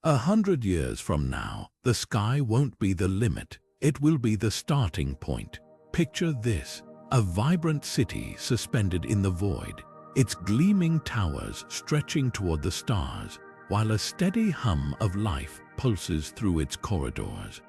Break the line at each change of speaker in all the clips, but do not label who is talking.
100 years from now, the sky won't be the limit, it will be the starting point. Picture this, a vibrant city suspended in the void, its gleaming towers stretching toward the stars, while a steady hum of life pulses through its corridors.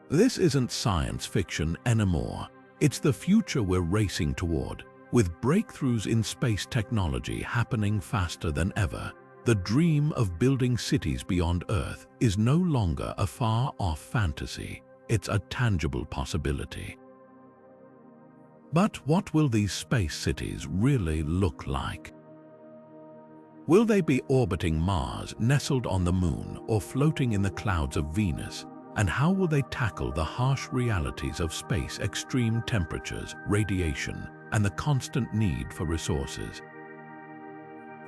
This isn't science fiction anymore, it's the future we're racing toward. With breakthroughs in space technology happening faster than ever, the dream of building cities beyond Earth is no longer a far-off fantasy, it's a tangible possibility. But what will these space cities really look like? Will they be orbiting Mars, nestled on the Moon, or floating in the clouds of Venus? And how will they tackle the harsh realities of space, extreme temperatures, radiation, and the constant need for resources?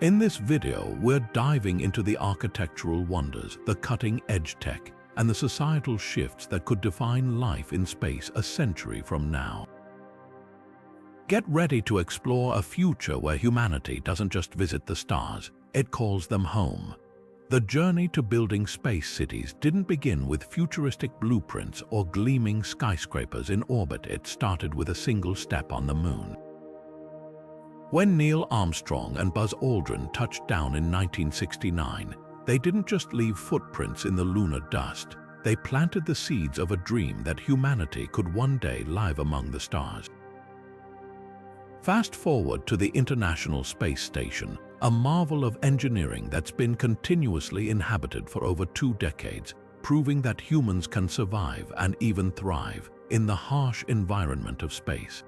In this video, we're diving into the architectural wonders, the cutting-edge tech, and the societal shifts that could define life in space a century from now. Get ready to explore a future where humanity doesn't just visit the stars, it calls them home. The journey to building space cities didn't begin with futuristic blueprints or gleaming skyscrapers in orbit. It started with a single step on the Moon. When Neil Armstrong and Buzz Aldrin touched down in 1969, they didn't just leave footprints in the lunar dust, they planted the seeds of a dream that humanity could one day live among the stars. Fast forward to the International Space Station, a marvel of engineering that's been continuously inhabited for over 2 decades, proving that humans can survive and even thrive in the harsh environment of space.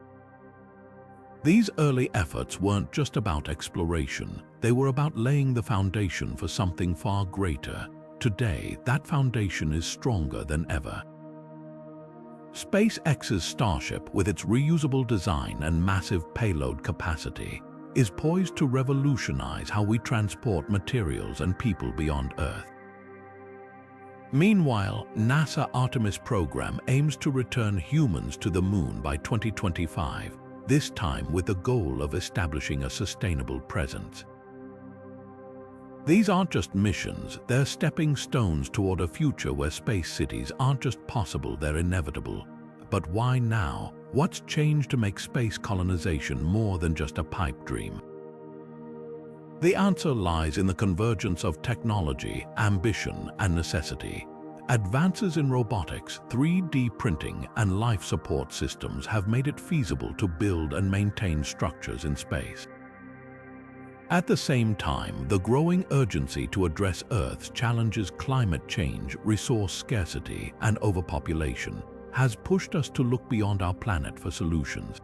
These early efforts weren't just about exploration, they were about laying the foundation for something far greater. Today, that foundation is stronger than ever. SpaceX's Starship, with its reusable design and massive payload capacity, is poised to revolutionize how we transport materials and people beyond Earth. Meanwhile, NASA Artemis program aims to return humans to the Moon by 2025, this time with the goal of establishing a sustainable presence. These aren't just missions, they're stepping stones toward a future where space cities aren't just possible, they're inevitable. But why now? What's changed to make space colonization more than just a pipe dream? The answer lies in the convergence of technology, ambition, and necessity. Advances in robotics, 3D printing, and life support systems have made it feasible to build and maintain structures in space. At the same time, the growing urgency to address Earth's challenges, climate change, resource scarcity, and overpopulation, has pushed us to look beyond our planet for solutions.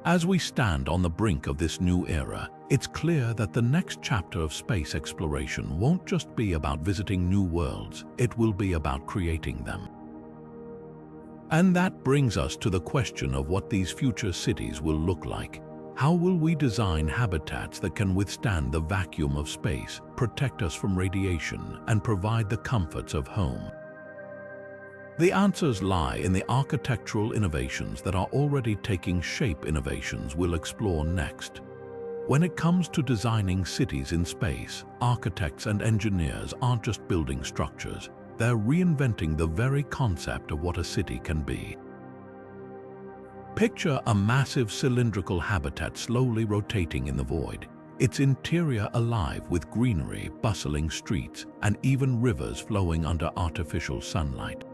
As we stand on the brink of this new era, it's clear that the next chapter of space exploration won't just be about visiting new worlds, it will be about creating them. And that brings us to the question of what these future cities will look like. How will we design habitats that can withstand the vacuum of space, protect us from radiation, and provide the comforts of home? The answers lie in the architectural innovations that are already taking shape. Innovations we'll explore next. When it comes to designing cities in space, architects and engineers aren't just building structures, they're reinventing the very concept of what a city can be. Picture a massive cylindrical habitat slowly rotating in the void, its interior alive with greenery, bustling streets, and even rivers flowing under artificial sunlight.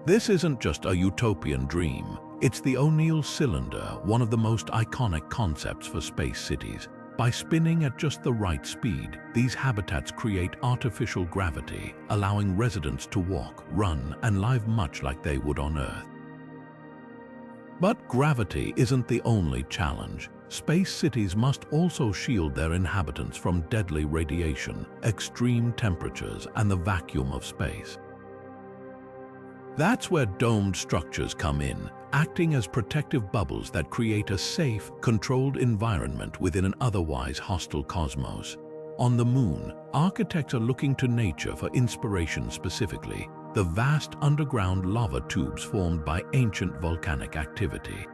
This isn't just a utopian dream, it's the O'Neill cylinder, one of the most iconic concepts for space cities. By spinning at just the right speed, these habitats create artificial gravity, allowing residents to walk, run, and live much like they would on Earth. But gravity isn't the only challenge. Space cities must also shield their inhabitants from deadly radiation, extreme temperatures, and the vacuum of space. That's where domed structures come in, acting as protective bubbles that create a safe, controlled environment within an otherwise hostile cosmos. On the Moon, architects are looking to nature for inspiration, specifically the vast underground lava tubes formed by ancient volcanic activity.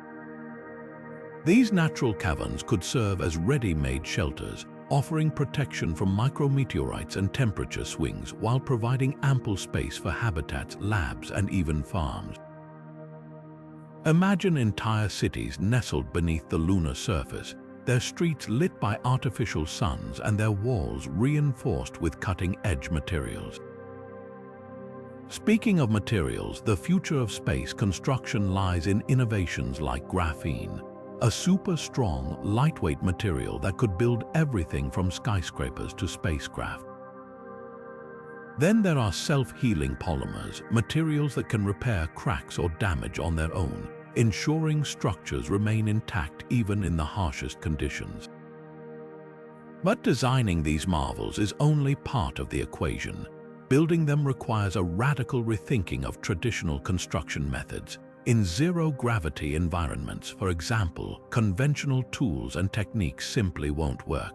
These natural caverns could serve as ready-made shelters, offering protection from micrometeorites and temperature swings while providing ample space for habitats, labs, and even farms. Imagine entire cities nestled beneath the lunar surface, their streets lit by artificial suns and their walls reinforced with cutting-edge materials. Speaking of materials, the future of space construction lies in innovations like graphene, a super-strong, lightweight material that could build everything from skyscrapers to spacecraft. Then there are self-healing polymers, materials that can repair cracks or damage on their own, ensuring structures remain intact even in the harshest conditions. But designing these marvels is only part of the equation. Building them requires a radical rethinking of traditional construction methods. In zero-gravity environments, for example, conventional tools and techniques simply won't work.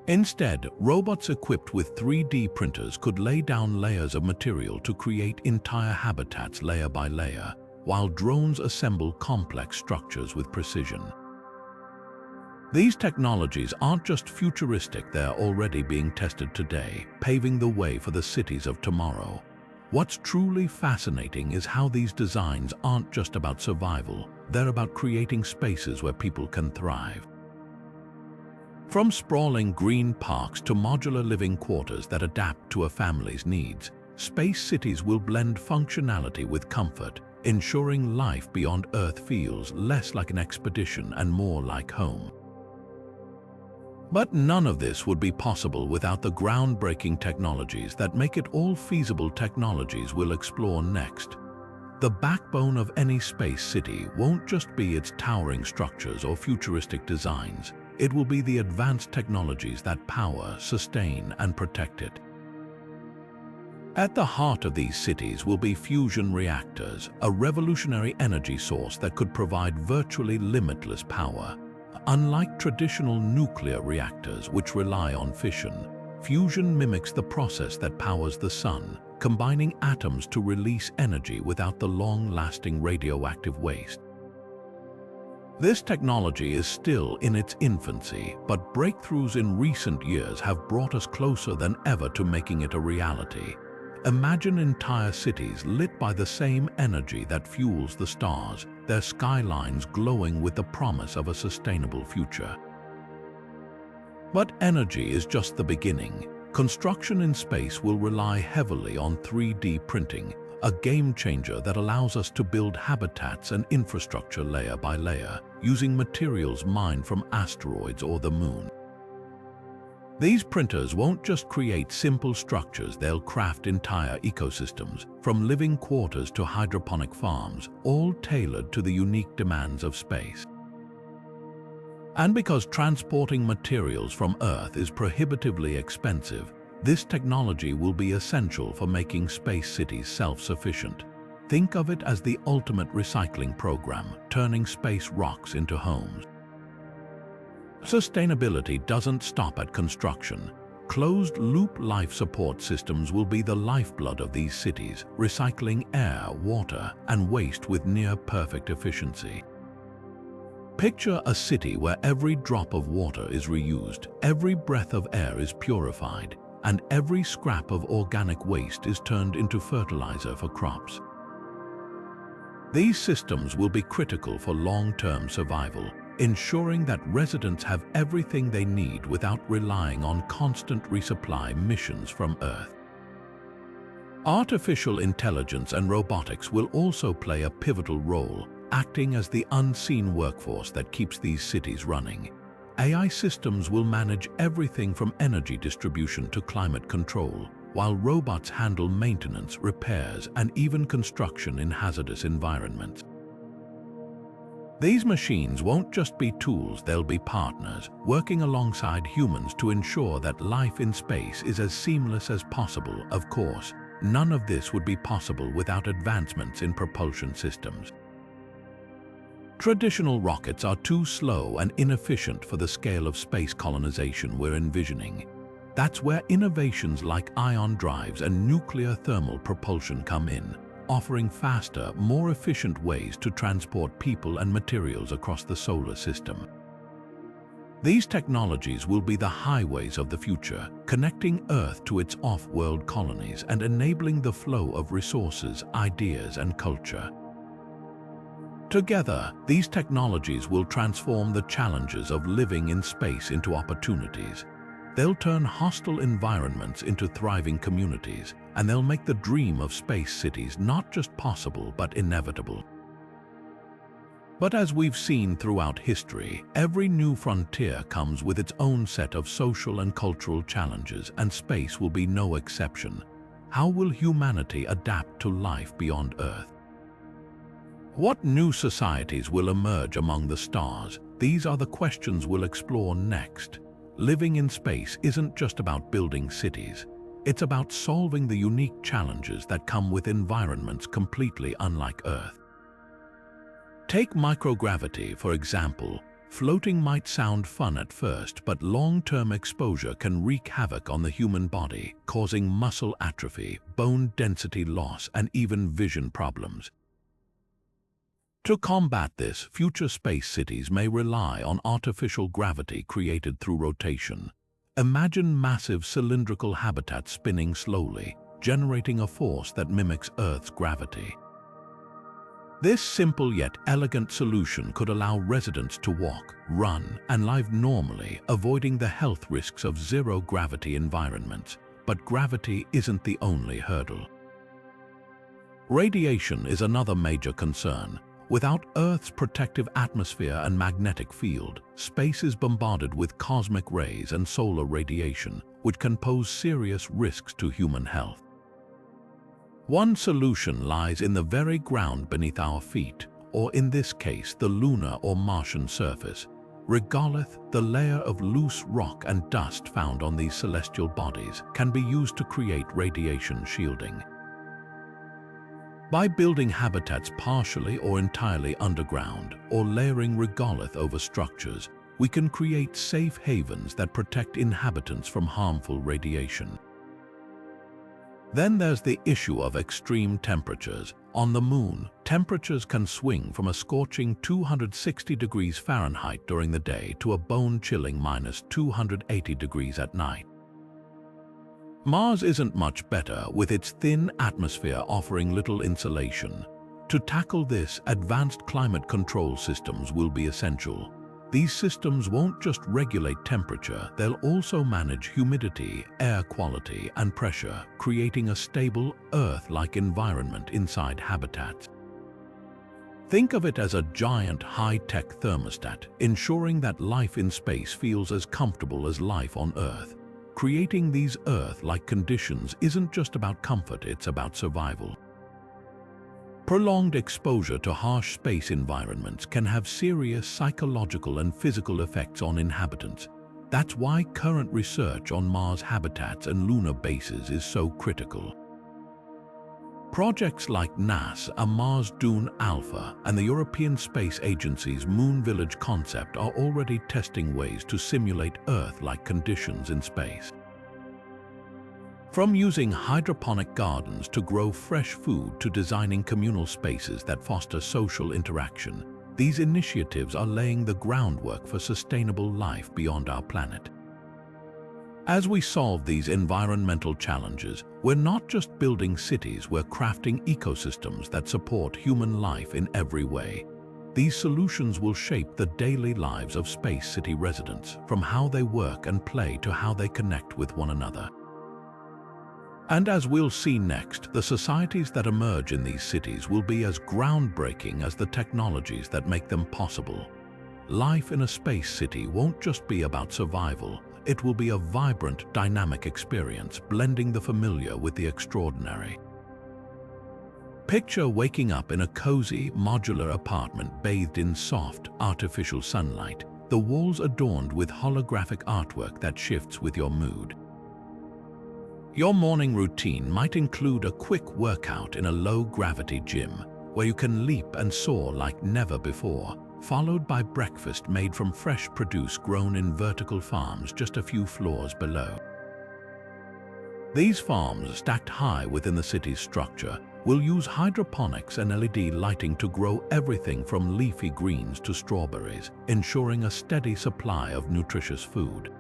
Instead, robots equipped with 3D printers could lay down layers of material to create entire habitats layer by layer, while drones assemble complex structures with precision. These technologies aren't just futuristic, they're already being tested today, paving the way for the cities of tomorrow. What's truly fascinating is how these designs aren't just about survival, they're about creating spaces where people can thrive. From sprawling green parks to modular living quarters that adapt to a family's needs, space cities will blend functionality with comfort, ensuring life beyond Earth feels less like an expedition and more like home. But none of this would be possible without the groundbreaking technologies that make it all feasible. Technologies we'll explore next. The backbone of any space city won't just be its towering structures or futuristic designs. It will be the advanced technologies that power, sustain, and protect it. At the heart of these cities will be fusion reactors, a revolutionary energy source that could provide virtually limitless power. Unlike traditional nuclear reactors, which rely on fission, fusion mimics the process that powers the sun, combining atoms to release energy without the long-lasting radioactive waste. This technology is still in its infancy, but breakthroughs in recent years have brought us closer than ever to making it a reality. Imagine entire cities lit by the same energy that fuels the stars, their skylines glowing with the promise of a sustainable future. But energy is just the beginning. Construction in space will rely heavily on 3D printing, a game changer that allows us to build habitats and infrastructure layer by layer, using materials mined from asteroids or the moon. These printers won't just create simple structures, they'll craft entire ecosystems, from living quarters to hydroponic farms, all tailored to the unique demands of space. And because transporting materials from Earth is prohibitively expensive, this technology will be essential for making space cities self-sufficient. Think of it as the ultimate recycling program, turning space rocks into homes. Sustainability doesn't stop at construction. Closed-loop life support systems will be the lifeblood of these cities, recycling air, water, and waste with near-perfect efficiency. Picture a city where every drop of water is reused, every breath of air is purified, and every scrap of organic waste is turned into fertilizer for crops. These systems will be critical for long-term survival, ensuring that residents have everything they need without relying on constant resupply missions from Earth. Artificial intelligence and robotics will also play a pivotal role, acting as the unseen workforce that keeps these cities running. AI systems will manage everything from energy distribution to climate control, while robots handle maintenance, repairs, and even construction in hazardous environments. These machines won't just be tools, they'll be partners, working alongside humans to ensure that life in space is as seamless as possible. Of course, none of this would be possible without advancements in propulsion systems. Traditional rockets are too slow and inefficient for the scale of space colonization we're envisioning. That's where innovations like ion drives and nuclear thermal propulsion come in, offering faster, more efficient ways to transport people and materials across the solar system. These technologies will be the highways of the future, connecting Earth to its off-world colonies and enabling the flow of resources, ideas, and culture. Together, these technologies will transform the challenges of living in space into opportunities. They'll turn hostile environments into thriving communities, and they'll make the dream of space cities not just possible but inevitable. But as we've seen throughout history, every new frontier comes with its own set of social and cultural challenges, and space will be no exception. How will humanity adapt to life beyond Earth? What new societies will emerge among the stars? These are the questions we'll explore next. Living in space isn't just about building cities. It's about solving the unique challenges that come with environments completely unlike Earth. Take microgravity, for example. Floating might sound fun at first, but long-term exposure can wreak havoc on the human body, causing muscle atrophy, bone density loss, and even vision problems. To combat this, future space cities may rely on artificial gravity created through rotation. Imagine massive cylindrical habitats spinning slowly, generating a force that mimics Earth's gravity. This simple yet elegant solution could allow residents to walk, run, and live normally, avoiding the health risks of zero-gravity environments. But gravity isn't the only hurdle. Radiation is another major concern. Without Earth's protective atmosphere and magnetic field, space is bombarded with cosmic rays and solar radiation, which can pose serious risks to human health. One solution lies in the very ground beneath our feet, or in this case, the lunar or Martian surface. Regolith, the layer of loose rock and dust found on these celestial bodies, can be used to create radiation shielding. By building habitats partially or entirely underground, or layering regolith over structures, we can create safe havens that protect inhabitants from harmful radiation. Then there's the issue of extreme temperatures. On the Moon, temperatures can swing from a scorching 260 degrees Fahrenheit during the day to a bone-chilling minus 280 degrees at night. Mars isn't much better, with its thin atmosphere offering little insulation. To tackle this, advanced climate control systems will be essential. These systems won't just regulate temperature, they'll also manage humidity, air quality, and pressure, creating a stable, Earth-like environment inside habitats. Think of it as a giant high-tech thermostat, ensuring that life in space feels as comfortable as life on Earth. Creating these Earth-like conditions isn't just about comfort, it's about survival. Prolonged exposure to harsh space environments can have serious psychological and physical effects on inhabitants. That's why current research on Mars habitats and lunar bases is so critical. Projects like NASA's Mars Dune Alpha and the European Space Agency's Moon Village concept are already testing ways to simulate Earth-like conditions in space. From using hydroponic gardens to grow fresh food to designing communal spaces that foster social interaction, these initiatives are laying the groundwork for sustainable life beyond our planet. As we solve these environmental challenges, we're not just building cities, we're crafting ecosystems that support human life in every way. These solutions will shape the daily lives of space city residents, from how they work and play to how they connect with one another. And as we'll see next, the societies that emerge in these cities will be as groundbreaking as the technologies that make them possible. Life in a space city won't just be about survival. It will be a vibrant, dynamic experience, blending the familiar with the extraordinary. Picture waking up in a cozy, modular apartment bathed in soft, artificial sunlight, the walls adorned with holographic artwork that shifts with your mood. Your morning routine might include a quick workout in a low-gravity gym, where you can leap and soar like never before, followed by breakfast made from fresh produce grown in vertical farms just a few floors below. These farms, stacked high within the city's structure, will use hydroponics and LED lighting to grow everything from leafy greens to strawberries, ensuring a steady supply of nutritious food.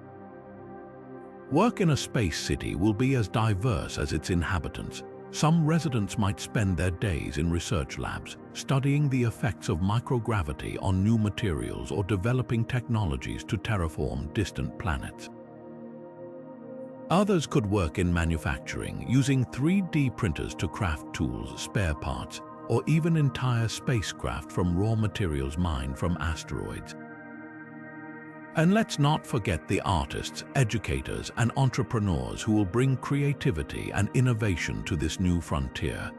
Work in a space city will be as diverse as its inhabitants. Some residents might spend their days in research labs, studying the effects of microgravity on new materials or developing technologies to terraform distant planets. Others could work in manufacturing, using 3D printers to craft tools, spare parts, or even entire spacecraft from raw materials mined from asteroids. And let's not forget the artists, educators, and entrepreneurs who will bring creativity and innovation to this new frontier.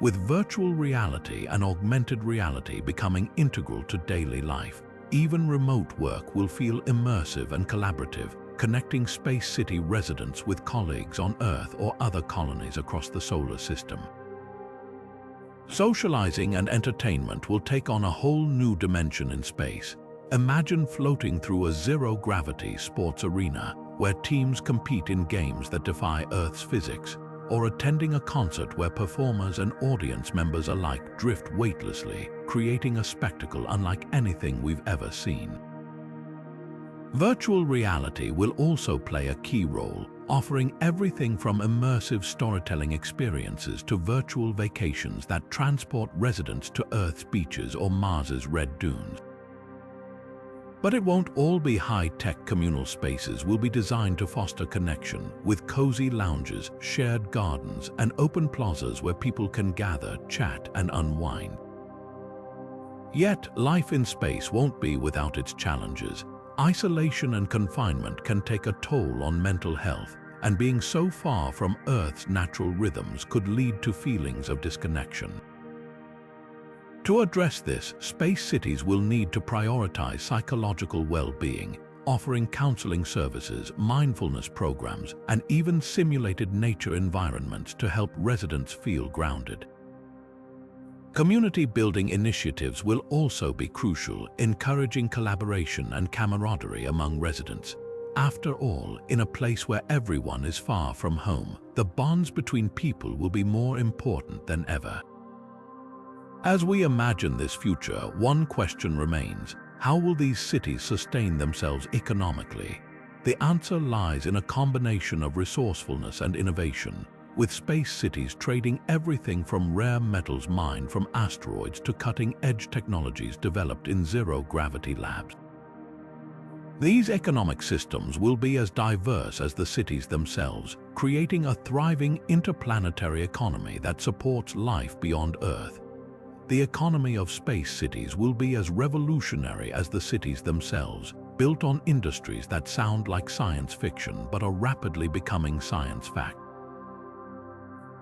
With virtual reality and augmented reality becoming integral to daily life, even remote work will feel immersive and collaborative, connecting Space City residents with colleagues on Earth or other colonies across the solar system. Socializing and entertainment will take on a whole new dimension in space. Imagine floating through a zero-gravity sports arena where teams compete in games that defy Earth's physics, or attending a concert where performers and audience members alike drift weightlessly, creating a spectacle unlike anything we've ever seen. Virtual reality will also play a key role, offering everything from immersive storytelling experiences to virtual vacations that transport residents to Earth's beaches or Mars's red dunes. But it won't all be high-tech. Communal spaces will be designed to foster connection, with cozy lounges, shared gardens, and open plazas where people can gather, chat, and unwind. Yet, life in space won't be without its challenges. Isolation and confinement can take a toll on mental health, and being so far from Earth's natural rhythms could lead to feelings of disconnection. To address this, space cities will need to prioritize psychological well-being, offering counseling services, mindfulness programs, and even simulated nature environments to help residents feel grounded. Community-building initiatives will also be crucial, encouraging collaboration and camaraderie among residents. After all, in a place where everyone is far from home, the bonds between people will be more important than ever. As we imagine this future, one question remains: how will these cities sustain themselves economically? The answer lies in a combination of resourcefulness and innovation, with space cities trading everything from rare metals mined from asteroids to cutting-edge technologies developed in zero-gravity labs. These economic systems will be as diverse as the cities themselves, creating a thriving interplanetary economy that supports life beyond Earth. The economy of space cities will be as revolutionary as the cities themselves, built on industries that sound like science fiction but are rapidly becoming science fact.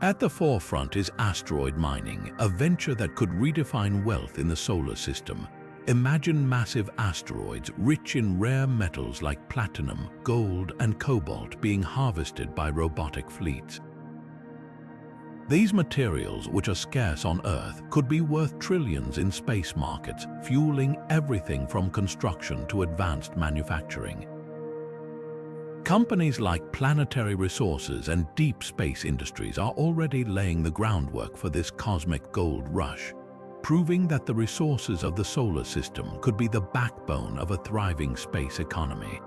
At the forefront is asteroid mining, a venture that could redefine wealth in the solar system. Imagine massive asteroids rich in rare metals like platinum, gold, and cobalt being harvested by robotic fleets. These materials, which are scarce on Earth, could be worth trillions in space markets, fueling everything from construction to advanced manufacturing. Companies like Planetary Resources and Deep Space Industries are already laying the groundwork for this cosmic gold rush, proving that the resources of the solar system could be the backbone of a thriving space economy.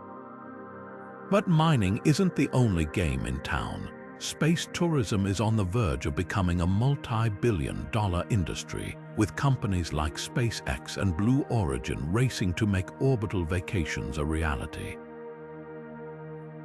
But mining isn't the only game in town. Space tourism is on the verge of becoming a multi-billion-dollar industry, with companies like SpaceX and Blue Origin racing to make orbital vacations a reality.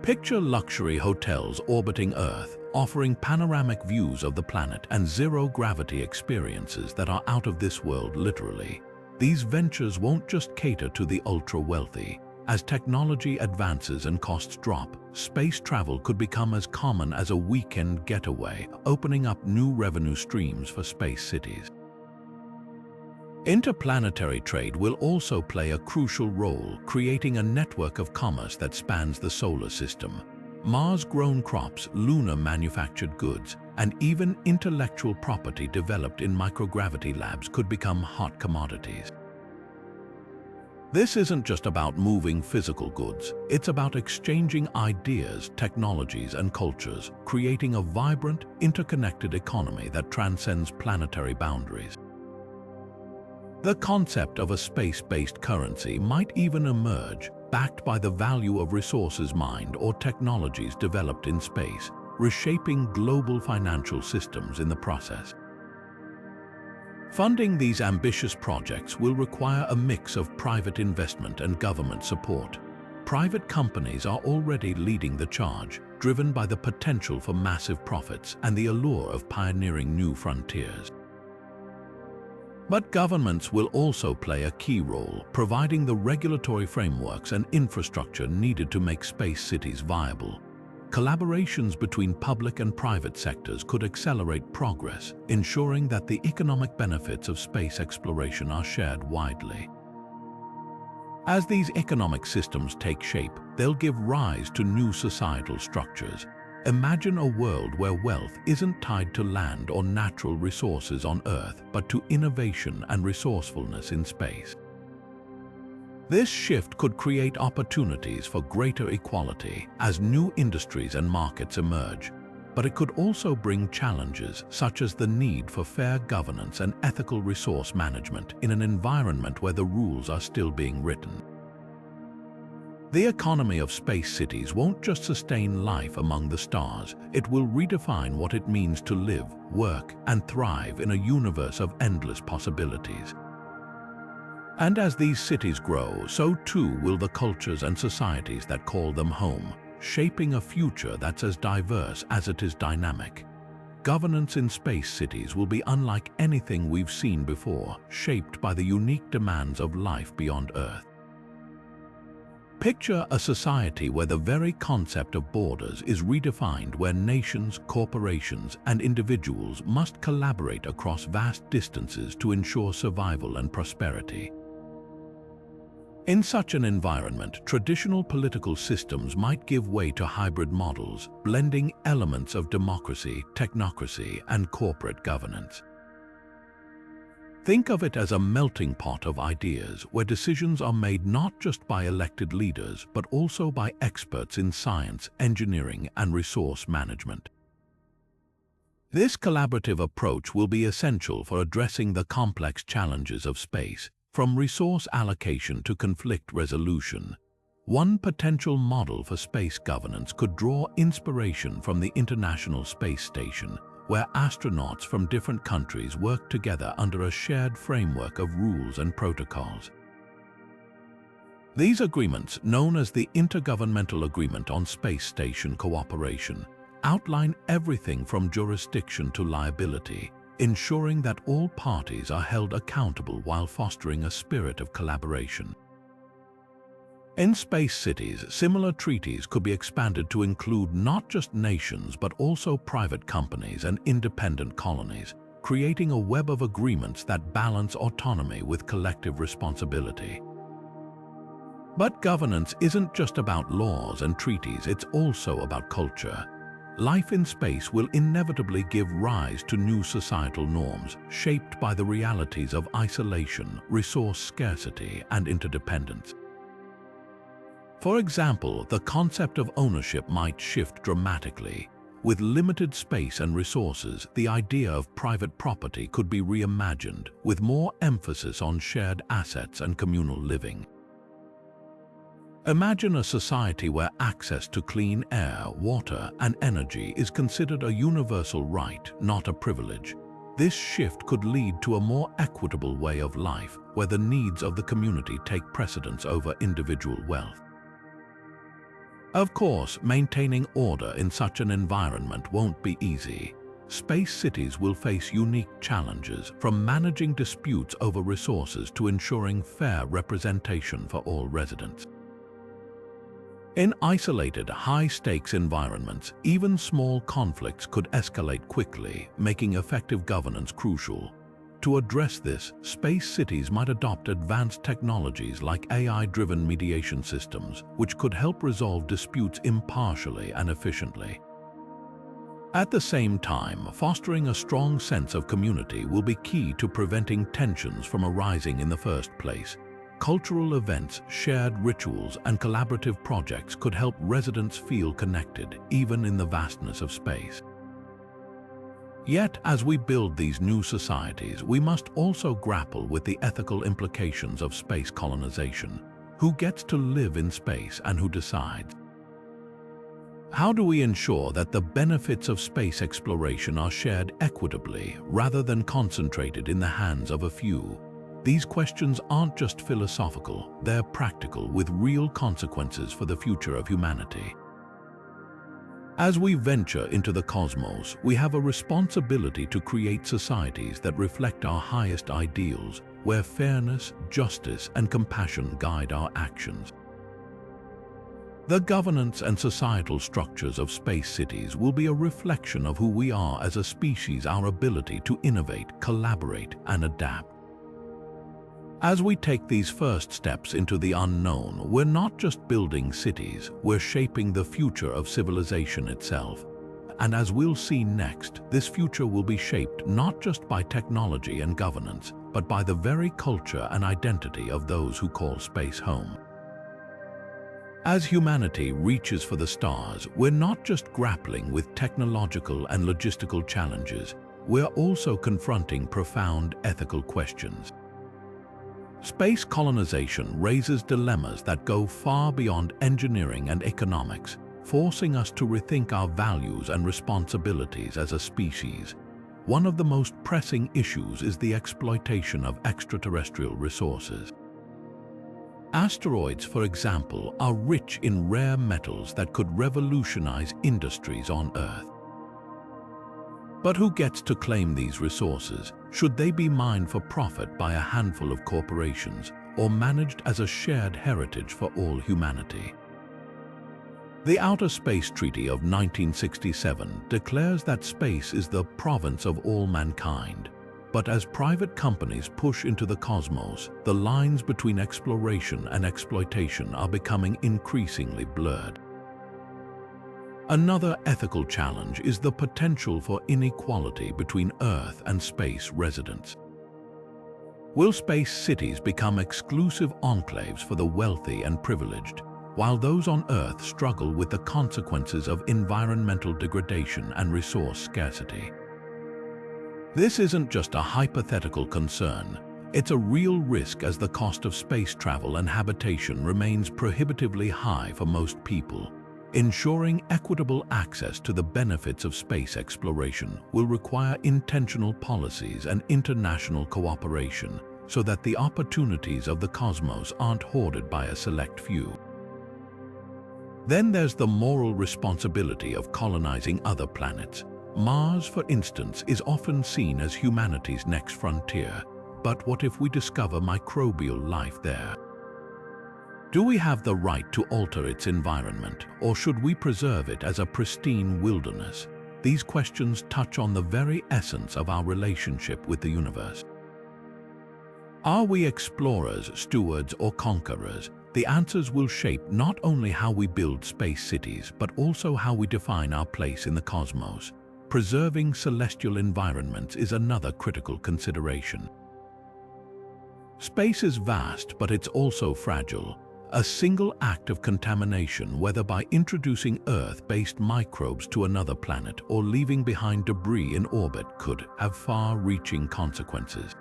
Picture luxury hotels orbiting Earth, offering panoramic views of the planet and zero-gravity experiences that are out of this world literally. These ventures won't just cater to the ultra-wealthy. As technology advances and costs drop, space travel could become as common as a weekend getaway, opening up new revenue streams for space cities. Interplanetary trade will also play a crucial role, creating a network of commerce that spans the solar system. Mars-grown crops, lunar-manufactured goods, and even intellectual property developed in microgravity labs could become hot commodities. This isn't just about moving physical goods, it's about exchanging ideas, technologies, and cultures, creating a vibrant, interconnected economy that transcends planetary boundaries. The concept of a space-based currency might even emerge, backed by the value of resources mined or technologies developed in space, reshaping global financial systems in the process. Funding these ambitious projects will require a mix of private investment and government support. Private companies are already leading the charge, driven by the potential for massive profits and the allure of pioneering new frontiers. But governments will also play a key role, providing the regulatory frameworks and infrastructure needed to make space cities viable. Collaborations between public and private sectors could accelerate progress, ensuring that the economic benefits of space exploration are shared widely. As these economic systems take shape, they'll give rise to new societal structures. Imagine a world where wealth isn't tied to land or natural resources on Earth, but to innovation and resourcefulness in space. This shift could create opportunities for greater equality as new industries and markets emerge, but it could also bring challenges such as the need for fair governance and ethical resource management in an environment where the rules are still being written. The economy of space cities won't just sustain life among the stars, it will redefine what it means to live, work, and thrive in a universe of endless possibilities. And as these cities grow, so too will the cultures and societies that call them home, shaping a future that's as diverse as it is dynamic. Governance in space cities will be unlike anything we've seen before, shaped by the unique demands of life beyond Earth. Picture a society where the very concept of borders is redefined, where nations, corporations, and individuals must collaborate across vast distances to ensure survival and prosperity. In such an environment, traditional political systems might give way to hybrid models, blending elements of democracy, technocracy, and corporate governance. Think of it as a melting pot of ideas where decisions are made not just by elected leaders, but also by experts in science, engineering, and resource management. This collaborative approach will be essential for addressing the complex challenges of space, from resource allocation to conflict resolution. One potential model for space governance could draw inspiration from the International Space Station, where astronauts from different countries work together under a shared framework of rules and protocols. These agreements, known as the Intergovernmental Agreement on Space Station Cooperation, outline everything from jurisdiction to liability, ensuring that all parties are held accountable while fostering a spirit of collaboration. In space cities, similar treaties could be expanded to include not just nations but also private companies and independent colonies, creating a web of agreements that balance autonomy with collective responsibility. But governance isn't just about laws and treaties, it's also about culture. Life in space will inevitably give rise to new societal norms, shaped by the realities of isolation, resource scarcity, and interdependence. For example, the concept of ownership might shift dramatically. With limited space and resources, the idea of private property could be reimagined, with more emphasis on shared assets and communal living. Imagine a society where access to clean air, water, and energy is considered a universal right, not a privilege. This shift could lead to a more equitable way of life, where the needs of the community take precedence over individual wealth. Of course, maintaining order in such an environment won't be easy. Space cities will face unique challenges, from managing disputes over resources to ensuring fair representation for all residents. In isolated, high-stakes environments, even small conflicts could escalate quickly, making effective governance crucial. To address this, space cities might adopt advanced technologies like AI-driven mediation systems, which could help resolve disputes impartially and efficiently. At the same time, fostering a strong sense of community will be key to preventing tensions from arising in the first place. Cultural events, shared rituals, and collaborative projects could help residents feel connected, even in the vastness of space. Yet, as we build these new societies, we must also grapple with the ethical implications of space colonization. Who gets to live in space and who decides? How do we ensure that the benefits of space exploration are shared equitably rather than concentrated in the hands of a few? These questions aren't just philosophical, they're practical with real consequences for the future of humanity. As we venture into the cosmos, we have a responsibility to create societies that reflect our highest ideals, where fairness, justice, and compassion guide our actions. The governance and societal structures of space cities will be a reflection of who we are as a species, our ability to innovate, collaborate, and adapt. As we take these first steps into the unknown, we're not just building cities, we're shaping the future of civilization itself. And as we'll see next, this future will be shaped not just by technology and governance, but by the very culture and identity of those who call space home. As humanity reaches for the stars, we're not just grappling with technological and logistical challenges, we're also confronting profound ethical questions. Space colonization raises dilemmas that go far beyond engineering and economics, forcing us to rethink our values and responsibilities as a species. One of the most pressing issues is the exploitation of extraterrestrial resources. Asteroids, for example, are rich in rare metals that could revolutionize industries on Earth. But who gets to claim these resources? Should they be mined for profit by a handful of corporations, or managed as a shared heritage for all humanity? The Outer Space Treaty of 1967 declares that space is the province of all mankind. But as private companies push into the cosmos, the lines between exploration and exploitation are becoming increasingly blurred. Another ethical challenge is the potential for inequality between Earth and space residents. Will space cities become exclusive enclaves for the wealthy and privileged, while those on Earth struggle with the consequences of environmental degradation and resource scarcity? This isn't just a hypothetical concern, it's a real risk as the cost of space travel and habitation remains prohibitively high for most people. Ensuring equitable access to the benefits of space exploration will require intentional policies and international cooperation so that the opportunities of the cosmos aren't hoarded by a select few. Then there's the moral responsibility of colonizing other planets. Mars, for instance, is often seen as humanity's next frontier. But what if we discover microbial life there? Do we have the right to alter its environment, or should we preserve it as a pristine wilderness? These questions touch on the very essence of our relationship with the universe. Are we explorers, stewards, or conquerors? The answers will shape not only how we build space cities, but also how we define our place in the cosmos. Preserving celestial environments is another critical consideration. Space is vast, but it's also fragile. A single act of contamination, whether by introducing Earth-based microbes to another planet or leaving behind debris in orbit, could have far-reaching consequences.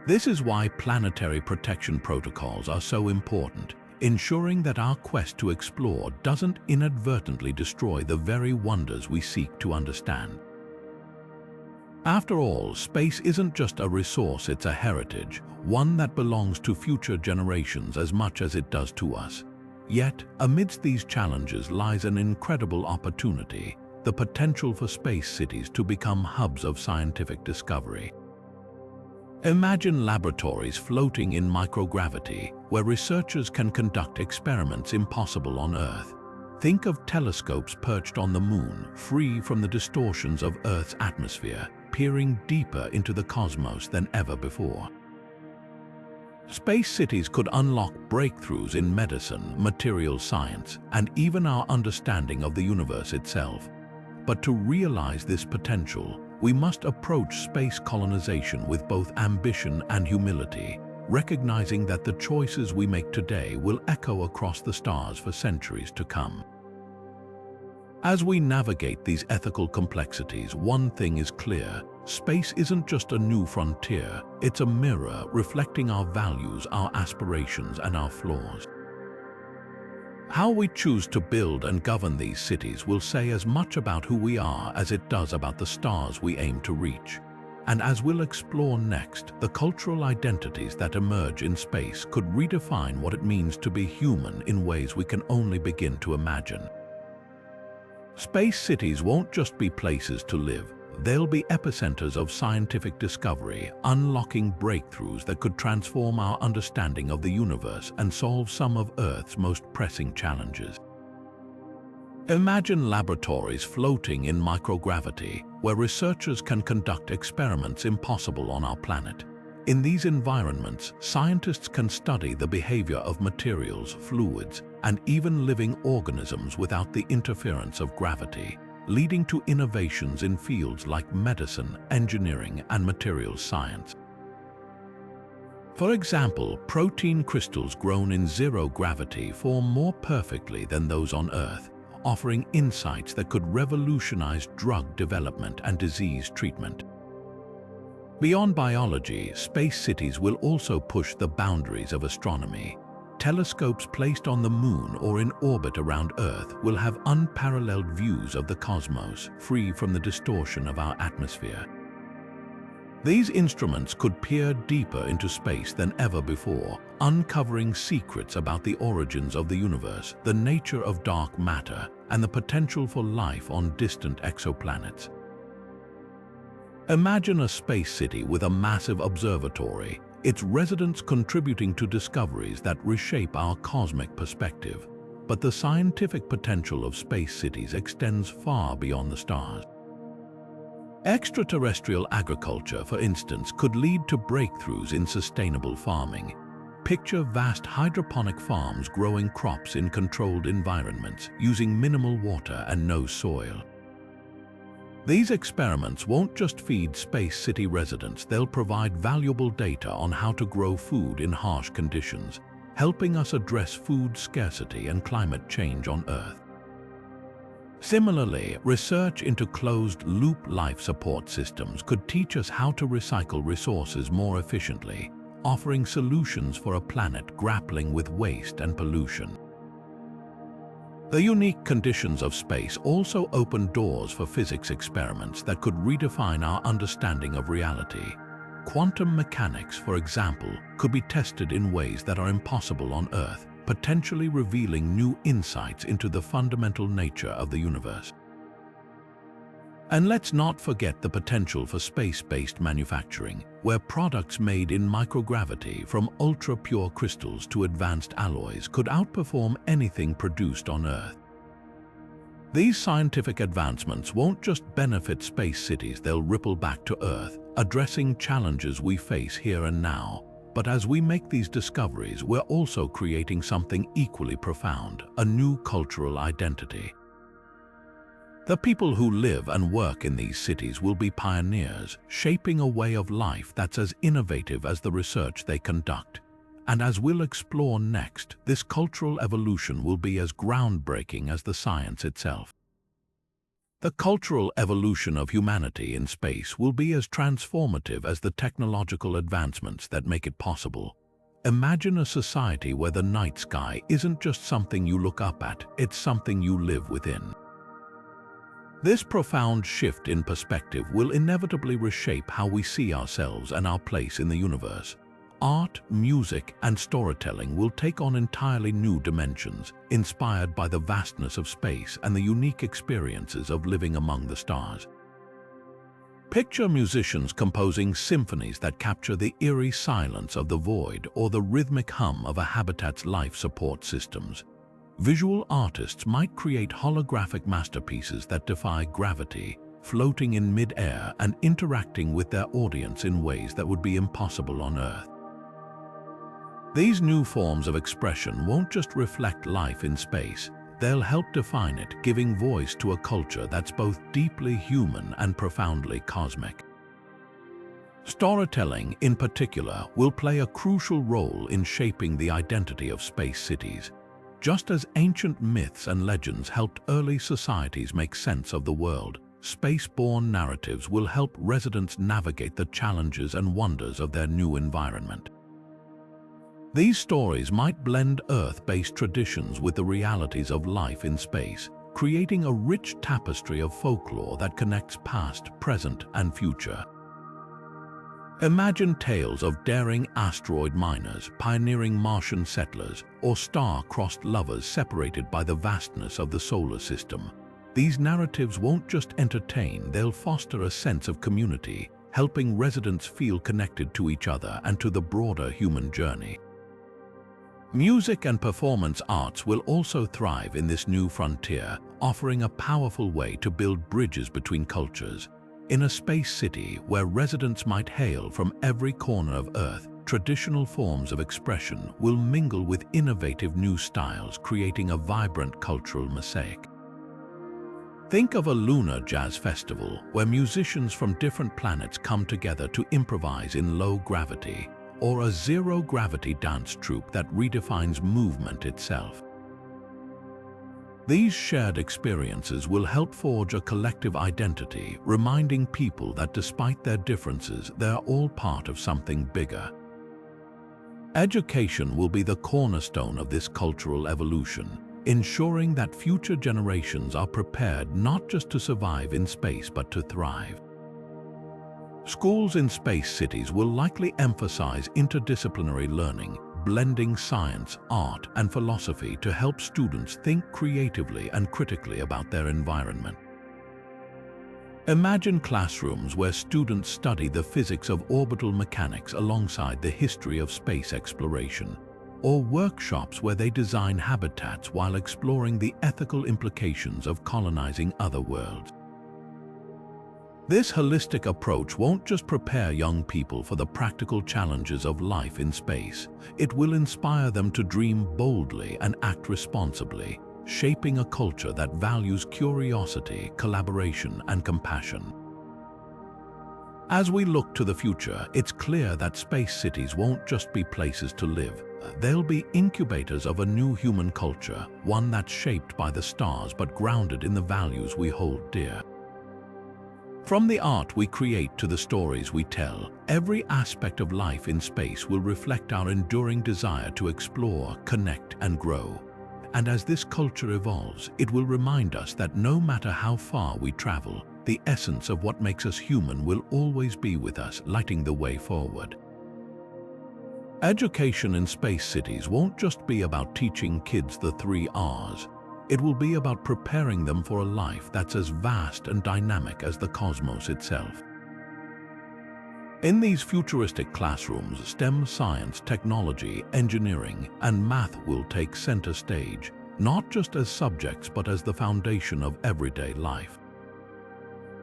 This is why planetary protection protocols are so important, ensuring that our quest to explore doesn't inadvertently destroy the very wonders we seek to understand. After all, space isn't just a resource, it's a heritage, one that belongs to future generations as much as it does to us. Yet, amidst these challenges lies an incredible opportunity, the potential for space cities to become hubs of scientific discovery. Imagine laboratories floating in microgravity, where researchers can conduct experiments impossible on Earth. Think of telescopes perched on the Moon, free from the distortions of Earth's atmosphere, peering deeper into the cosmos than ever before. Space cities could unlock breakthroughs in medicine, material science, and even our understanding of the universe itself. But to realize this potential, we must approach space colonization with both ambition and humility. recognizing that the choices we make today will echo across the stars for centuries to come. As we navigate these ethical complexities, one thing is clear: space isn't just a new frontier, it's a mirror reflecting our values, our aspirations, and our flaws. How we choose to build and govern these cities will say as much about who we are as it does about the stars we aim to reach. And as we'll explore next, the cultural identities that emerge in space could redefine what it means to be human in ways we can only begin to imagine. Space cities won't just be places to live, they'll be epicenters of scientific discovery, unlocking breakthroughs that could transform our understanding of the universe and solve some of Earth's most pressing challenges. Imagine laboratories floating in microgravity, where researchers can conduct experiments impossible on our planet. In these environments, scientists can study the behavior of materials, fluids, and even living organisms without the interference of gravity, leading to innovations in fields like medicine, engineering, and materials science. For example, protein crystals grown in zero gravity form more perfectly than those on Earth, offering insights that could revolutionize drug development and disease treatment. Beyond biology, space cities will also push the boundaries of astronomy. Telescopes placed on the Moon or in orbit around Earth will have unparalleled views of the cosmos, free from the distortion of our atmosphere. These instruments could peer deeper into space than ever before, uncovering secrets about the origins of the universe, the nature of dark matter, and the potential for life on distant exoplanets. Imagine a space city with a massive observatory, its residents contributing to discoveries that reshape our cosmic perspective. But the scientific potential of space cities extends far beyond the stars. Extraterrestrial agriculture, for instance, could lead to breakthroughs in sustainable farming. Picture vast hydroponic farms growing crops in controlled environments, using minimal water and no soil. These experiments won't just feed space city residents, they'll provide valuable data on how to grow food in harsh conditions, helping us address food scarcity and climate change on Earth. Similarly, research into closed-loop life support systems could teach us how to recycle resources more efficiently, offering solutions for a planet grappling with waste and pollution. The unique conditions of space also open doors for physics experiments that could redefine our understanding of reality. Quantum mechanics, for example, could be tested in ways that are impossible on Earth, potentially revealing new insights into the fundamental nature of the universe. And let's not forget the potential for space-based manufacturing, where products made in microgravity, from ultra-pure crystals to advanced alloys, could outperform anything produced on Earth. These scientific advancements won't just benefit space cities, they'll ripple back to Earth, addressing challenges we face here and now. But as we make these discoveries, we're also creating something equally profound: a new cultural identity. The people who live and work in these cities will be pioneers, shaping a way of life that's as innovative as the research they conduct. And as we'll explore next, this cultural evolution will be as groundbreaking as the science itself. The cultural evolution of humanity in space will be as transformative as the technological advancements that make it possible. Imagine a society where the night sky isn't just something you look up at, it's something you live within. This profound shift in perspective will inevitably reshape how we see ourselves and our place in the universe. Art, music, and storytelling will take on entirely new dimensions, inspired by the vastness of space and the unique experiences of living among the stars. Picture musicians composing symphonies that capture the eerie silence of the void or the rhythmic hum of a habitat's life support systems. Visual artists might create holographic masterpieces that defy gravity, floating in mid-air and interacting with their audience in ways that would be impossible on Earth. These new forms of expression won't just reflect life in space, they'll help define it, giving voice to a culture that's both deeply human and profoundly cosmic. Storytelling, in particular, will play a crucial role in shaping the identity of space cities. Just as ancient myths and legends helped early societies make sense of the world, space-borne narratives will help residents navigate the challenges and wonders of their new environment. These stories might blend Earth-based traditions with the realities of life in space, creating a rich tapestry of folklore that connects past, present, and future. Imagine tales of daring asteroid miners, pioneering Martian settlers, or star-crossed lovers separated by the vastness of the solar system. These narratives won't just entertain, they'll foster a sense of community, helping residents feel connected to each other and to the broader human journey. Music and performance arts will also thrive in this new frontier, offering a powerful way to build bridges between cultures. In a space city where residents might hail from every corner of Earth, traditional forms of expression will mingle with innovative new styles, creating a vibrant cultural mosaic. Think of a lunar jazz festival where musicians from different planets come together to improvise in low gravity, or a zero-gravity dance troupe that redefines movement itself. These shared experiences will help forge a collective identity, reminding people that despite their differences, they are all part of something bigger. Education will be the cornerstone of this cultural evolution, ensuring that future generations are prepared not just to survive in space but to thrive. Schools in space cities will likely emphasize interdisciplinary learning, blending science, art, and philosophy to help students think creatively and critically about their environment. Imagine classrooms where students study the physics of orbital mechanics alongside the history of space exploration, or workshops where they design habitats while exploring the ethical implications of colonizing other worlds. This holistic approach won't just prepare young people for the practical challenges of life in space, it will inspire them to dream boldly and act responsibly, shaping a culture that values curiosity, collaboration, and compassion. As we look to the future, it's clear that space cities won't just be places to live. They'll be incubators of a new human culture, one that's shaped by the stars but grounded in the values we hold dear. From the art we create to the stories we tell, every aspect of life in space will reflect our enduring desire to explore, connect, and grow. And as this culture evolves, it will remind us that no matter how far we travel, the essence of what makes us human will always be with us, lighting the way forward. Education in space cities won't just be about teaching kids the 3 R's. It will be about preparing them for a life that's as vast and dynamic as the cosmos itself. In these futuristic classrooms, STEM science, technology, engineering, and math will take center stage, not just as subjects but as the foundation of everyday life.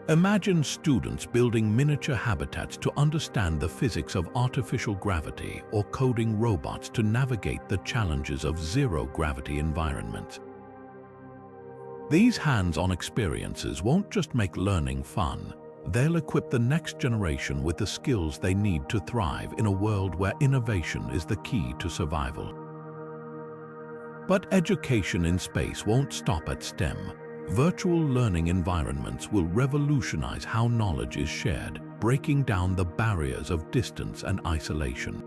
Imagine students building miniature habitats to understand the physics of artificial gravity or coding robots to navigate the challenges of zero-gravity environments. These hands-on experiences won't just make learning fun, they'll equip the next generation with the skills they need to thrive in a world where innovation is the key to survival. But education in space won't stop at STEM. Virtual learning environments will revolutionize how knowledge is shared, breaking down the barriers of distance and isolation.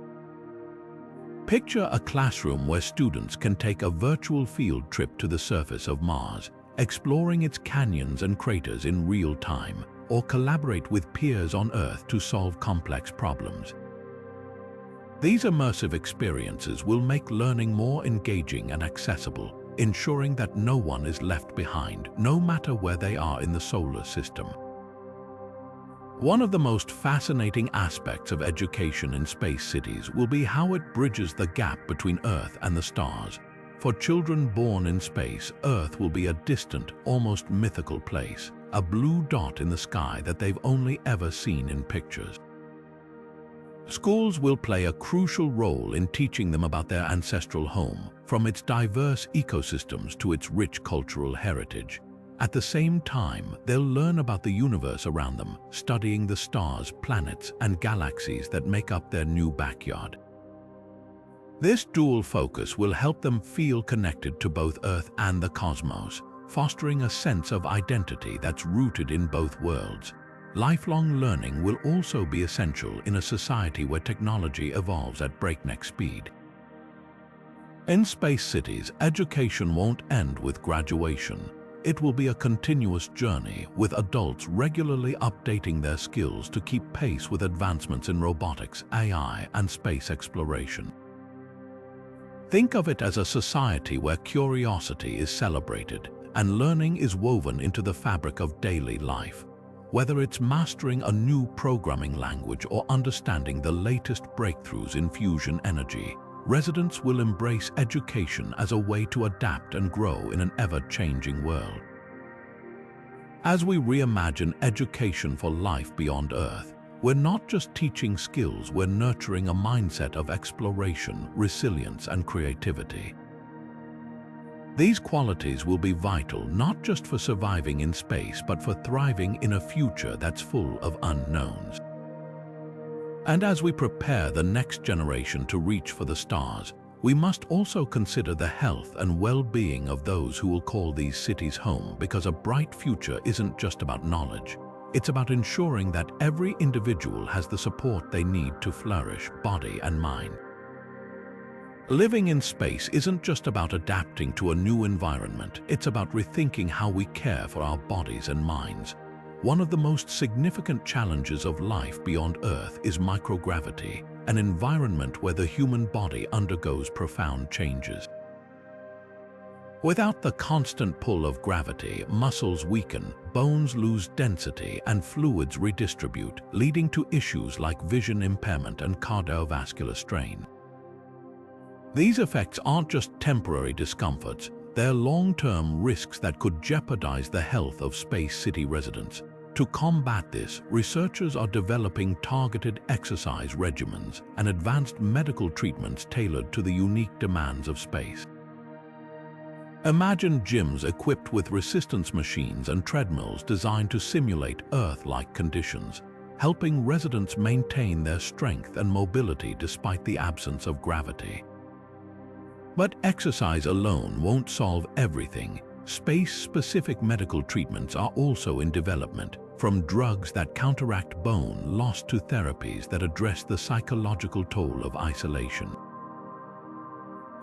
Picture a classroom where students can take a virtual field trip to the surface of Mars, exploring its canyons and craters in real time, or collaborate with peers on Earth to solve complex problems. These immersive experiences will make learning more engaging and accessible, ensuring that no one is left behind, no matter where they are in the solar system. One of the most fascinating aspects of education in space cities will be how it bridges the gap between Earth and the stars. For children born in space, Earth will be a distant, almost mythical place, a blue dot in the sky that they've only ever seen in pictures. Schools will play a crucial role in teaching them about their ancestral home, from its diverse ecosystems to its rich cultural heritage. At the same time, they'll learn about the universe around them, studying the stars, planets, and galaxies that make up their new backyard. This dual focus will help them feel connected to both Earth and the cosmos, fostering a sense of identity that's rooted in both worlds. Lifelong learning will also be essential in a society where technology evolves at breakneck speed. In space cities, education won't end with graduation. It will be a continuous journey, with adults regularly updating their skills to keep pace with advancements in robotics, AI, and space exploration. Think of it as a society where curiosity is celebrated and learning is woven into the fabric of daily life. Whether it's mastering a new programming language or understanding the latest breakthroughs in fusion energy, residents will embrace education as a way to adapt and grow in an ever-changing world. As we reimagine education for life beyond Earth, we're not just teaching skills, we're nurturing a mindset of exploration, resilience, and creativity. These qualities will be vital not just for surviving in space, but for thriving in a future that's full of unknowns. And as we prepare the next generation to reach for the stars, we must also consider the health and well-being of those who will call these cities home, because a bright future isn't just about knowledge. It's about ensuring that every individual has the support they need to flourish, body and mind. Living in space isn't just about adapting to a new environment, it's about rethinking how we care for our bodies and minds. One of the most significant challenges of life beyond Earth is microgravity, an environment where the human body undergoes profound changes. Without the constant pull of gravity, muscles weaken, bones lose density, and fluids redistribute, leading to issues like vision impairment and cardiovascular strain. These effects aren't just temporary discomforts, they're long-term risks that could jeopardize the health of space city residents. To combat this, researchers are developing targeted exercise regimens and advanced medical treatments tailored to the unique demands of space. Imagine gyms equipped with resistance machines and treadmills designed to simulate Earth-like conditions, helping residents maintain their strength and mobility despite the absence of gravity. But exercise alone won't solve everything. Space-specific medical treatments are also in development, from drugs that counteract bone loss to therapies that address the psychological toll of isolation.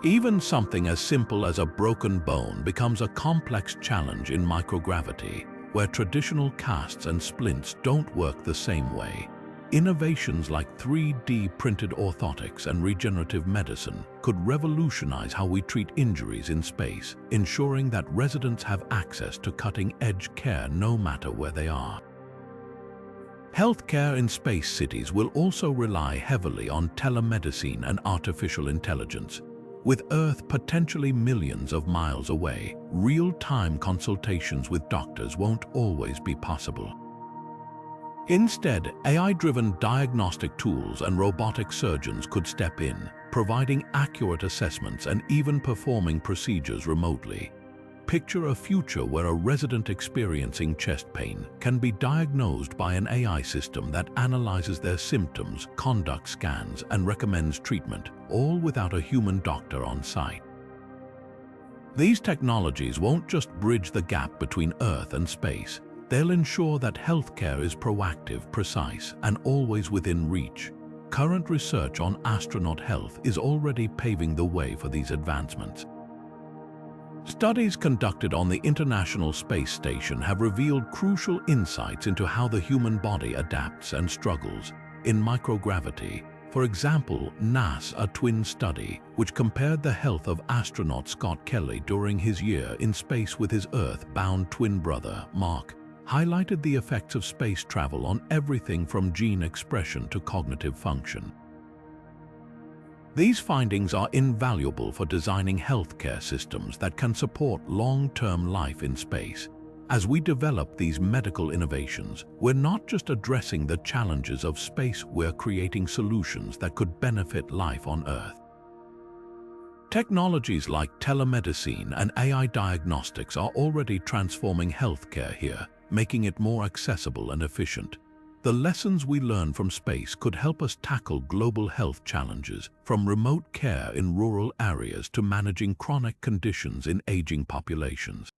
Even something as simple as a broken bone becomes a complex challenge in microgravity, where traditional casts and splints don't work the same way. Innovations like 3D printed orthotics and regenerative medicine could revolutionize how we treat injuries in space, ensuring that residents have access to cutting-edge care no matter where they are. Healthcare in space cities will also rely heavily on telemedicine and artificial intelligence. With Earth potentially millions of miles away, real-time consultations with doctors won't always be possible. Instead, AI-driven diagnostic tools and robotic surgeons could step in, providing accurate assessments and even performing procedures remotely. Picture a future where a resident experiencing chest pain can be diagnosed by an AI system that analyzes their symptoms, conducts scans, and recommends treatment, all without a human doctor on site. These technologies won't just bridge the gap between Earth and space. They'll ensure that healthcare is proactive, precise, and always within reach. Current research on astronaut health is already paving the way for these advancements. Studies conducted on the International Space Station have revealed crucial insights into how the human body adapts and struggles in microgravity. For example, a twin study, which compared the health of astronaut Scott Kelly during his year in space with his Earth-bound twin brother, Mark, highlighted the effects of space travel on everything from gene expression to cognitive function. These findings are invaluable for designing healthcare systems that can support long-term life in space. As we develop these medical innovations, we're not just addressing the challenges of space, we're creating solutions that could benefit life on Earth. Technologies like telemedicine and AI diagnostics are already transforming healthcare here, making it more accessible and efficient. The lessons we learn from space could help us tackle global health challenges, from remote care in rural areas to managing chronic conditions in aging populations.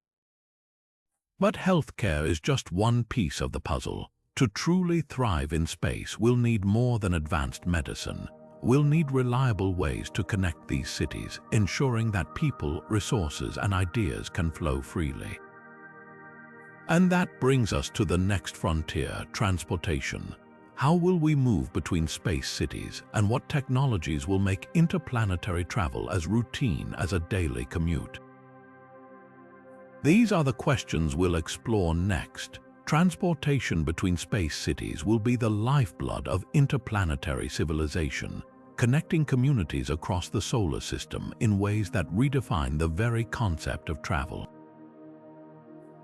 But healthcare is just one piece of the puzzle. To truly thrive in space, we'll need more than advanced medicine. We'll need reliable ways to connect these cities, ensuring that people, resources, and ideas can flow freely. And that brings us to the next frontier, transportation. How will we move between space cities, and what technologies will make interplanetary travel as routine as a daily commute? These are the questions we'll explore next. Transportation between space cities will be the lifeblood of interplanetary civilization, connecting communities across the solar system in ways that redefine the very concept of travel.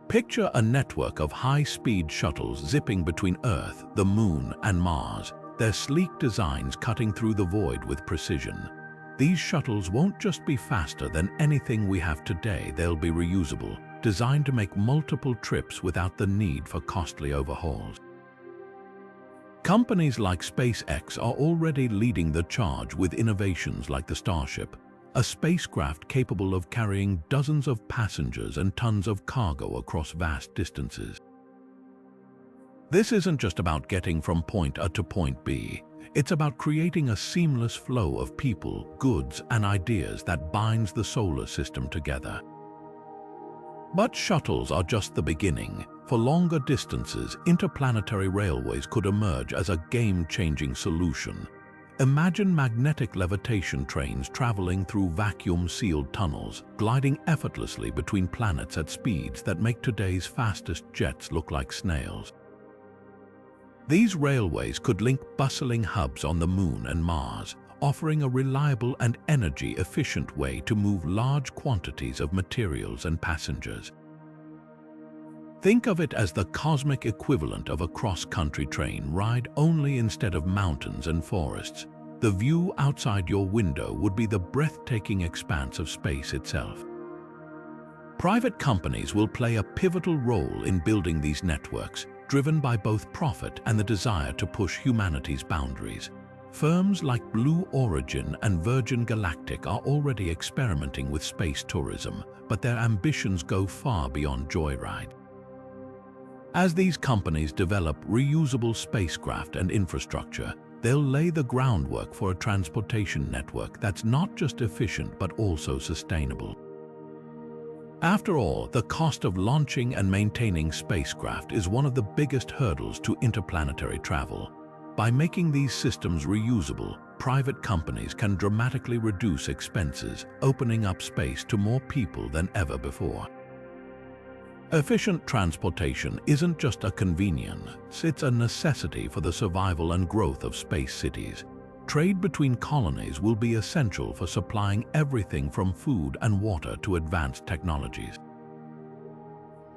Picture a network of high-speed shuttles zipping between Earth, the Moon, and Mars, their sleek designs cutting through the void with precision. These shuttles won't just be faster than anything we have today, they'll be reusable, designed to make multiple trips without the need for costly overhauls. Companies like SpaceX are already leading the charge with innovations like the Starship, a spacecraft capable of carrying dozens of passengers and tons of cargo across vast distances. This isn't just about getting from point A to point B. It's about creating a seamless flow of people, goods, and ideas that binds the solar system together. But shuttles are just the beginning. For longer distances, interplanetary railways could emerge as a game-changing solution. Imagine magnetic levitation trains traveling through vacuum-sealed tunnels, gliding effortlessly between planets at speeds that make today's fastest jets look like snails. These railways could link bustling hubs on the Moon and Mars, offering a reliable and energy-efficient way to move large quantities of materials and passengers. Think of it as the cosmic equivalent of a cross-country train ride, only instead of mountains and forests. The view outside your window would be the breathtaking expanse of space itself. Private companies will play a pivotal role in building these networks, driven by both profit and the desire to push humanity's boundaries. Firms like Blue Origin and Virgin Galactic are already experimenting with space tourism, but their ambitions go far beyond joyride. As these companies develop reusable spacecraft and infrastructure, they'll lay the groundwork for a transportation network that's not just efficient but also sustainable. After all, the cost of launching and maintaining spacecraft is one of the biggest hurdles to interplanetary travel. By making these systems reusable, private companies can dramatically reduce expenses, opening up space to more people than ever before. Efficient transportation isn't just a convenience, it's a necessity for the survival and growth of space cities. Trade between colonies will be essential for supplying everything from food and water to advanced technologies.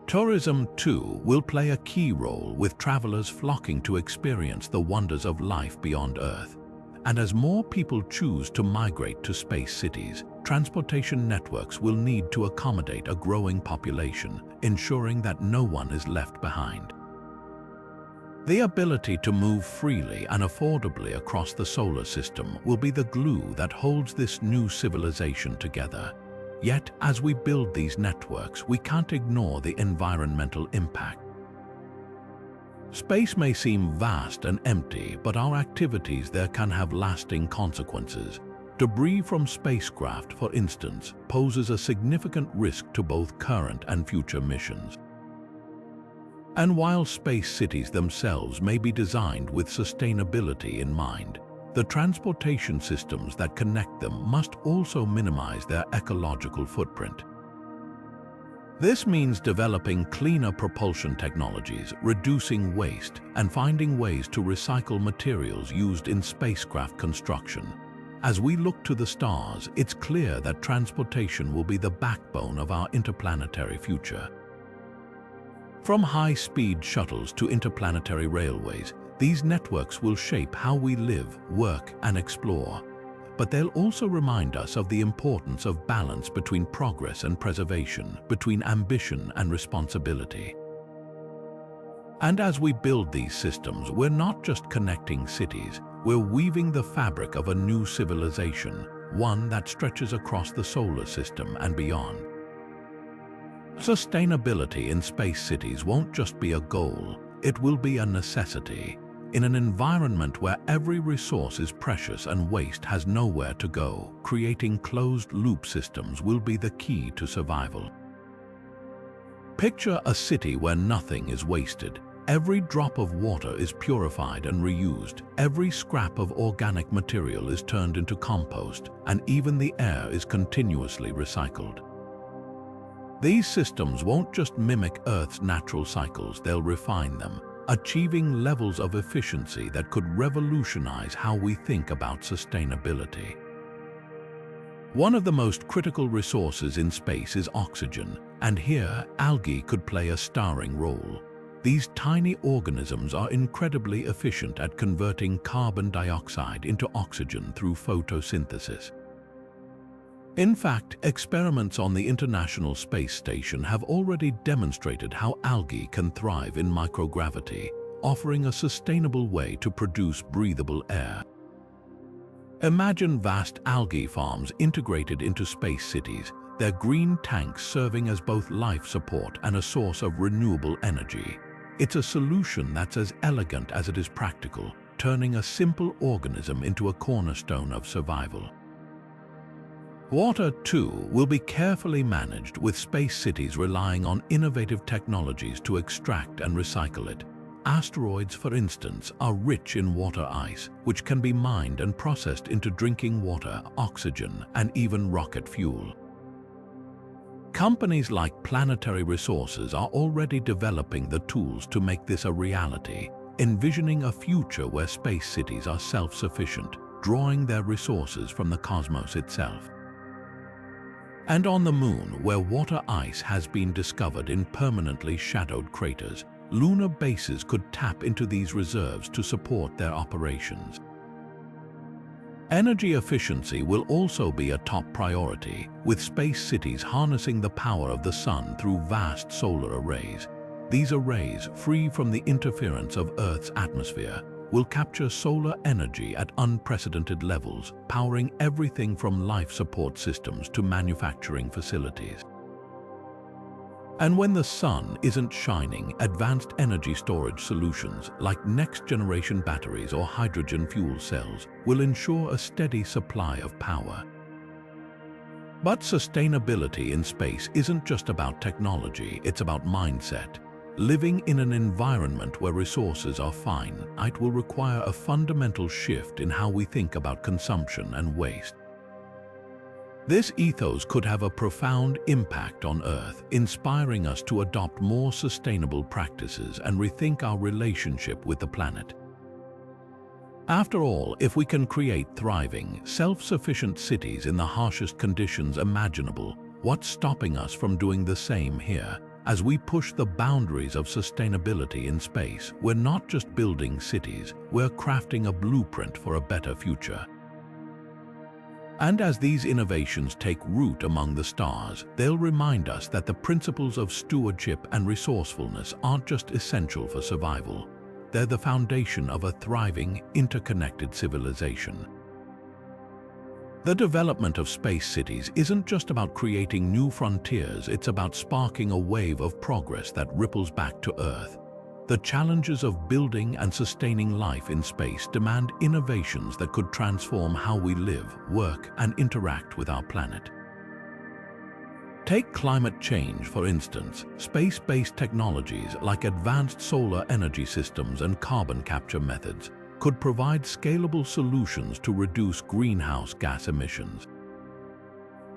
Tourism, too, will play a key role, with travelers flocking to experience the wonders of life beyond Earth. And as more people choose to migrate to space cities, transportation networks will need to accommodate a growing population, ensuring that no one is left behind. The ability to move freely and affordably across the solar system will be the glue that holds this new civilization together. Yet, as we build these networks, we can't ignore the environmental impact. Space may seem vast and empty, but our activities there can have lasting consequences. Debris from spacecraft, for instance, poses a significant risk to both current and future missions. And while space cities themselves may be designed with sustainability in mind, the transportation systems that connect them must also minimize their ecological footprint. This means developing cleaner propulsion technologies, reducing waste, and finding ways to recycle materials used in spacecraft construction. As we look to the stars, it's clear that transportation will be the backbone of our interplanetary future. From high-speed shuttles to interplanetary railways, these networks will shape how we live, work, and explore. but they'll also remind us of the importance of balance between progress and preservation, between ambition and responsibility. And as we build these systems, we're not just connecting cities, we're weaving the fabric of a new civilization, one that stretches across the solar system and beyond. Sustainability in space cities won't just be a goal, it will be a necessity. In an environment where every resource is precious and waste has nowhere to go, creating closed-loop systems will be the key to survival. Picture a city where nothing is wasted. Every drop of water is purified and reused, every scrap of organic material is turned into compost, and even the air is continuously recycled. These systems won't just mimic Earth's natural cycles, they'll refine them, achieving levels of efficiency that could revolutionize how we think about sustainability. One of the most critical resources in space is oxygen, and here algae could play a starring role. These tiny organisms are incredibly efficient at converting carbon dioxide into oxygen through photosynthesis. In fact, experiments on the International Space Station have already demonstrated how algae can thrive in microgravity, offering a sustainable way to produce breathable air. Imagine vast algae farms integrated into space cities, their green tanks serving as both life support and a source of renewable energy. It's a solution that's as elegant as it is practical, turning a simple organism into a cornerstone of survival. Water, too, will be carefully managed, with space cities relying on innovative technologies to extract and recycle it. Asteroids, for instance, are rich in water ice, which can be mined and processed into drinking water, oxygen, and even rocket fuel. Companies like Planetary Resources are already developing the tools to make this a reality, envisioning a future where space cities are self-sufficient, drawing their resources from the cosmos itself. And on the Moon, where water ice has been discovered in permanently shadowed craters, lunar bases could tap into these reserves to support their operations. Energy efficiency will also be a top priority, with space cities harnessing the power of the sun through vast solar arrays. These arrays, free from the interference of Earth's atmosphere, will capture solar energy at unprecedented levels, powering everything from life support systems to manufacturing facilities. And when the sun isn't shining, advanced energy storage solutions like next-generation batteries or hydrogen fuel cells will ensure a steady supply of power. But sustainability in space isn't just about technology, it's about mindset. Living in an environment where resources are finite will require a fundamental shift in how we think about consumption and waste. This ethos could have a profound impact on Earth, inspiring us to adopt more sustainable practices and rethink our relationship with the planet. After all, if we can create thriving, self-sufficient cities in the harshest conditions imaginable, what's stopping us from doing the same here? As we push the boundaries of sustainability in space, we're not just building cities, we're crafting a blueprint for a better future. And as these innovations take root among the stars, they'll remind us that the principles of stewardship and resourcefulness aren't just essential for survival. They're the foundation of a thriving, interconnected civilization. The development of space cities isn't just about creating new frontiers, it's about sparking a wave of progress that ripples back to Earth. The challenges of building and sustaining life in space demand innovations that could transform how we live, work, and interact with our planet. Take climate change, for instance. Space-based technologies like advanced solar energy systems and carbon capture methods could provide scalable solutions to reduce greenhouse gas emissions.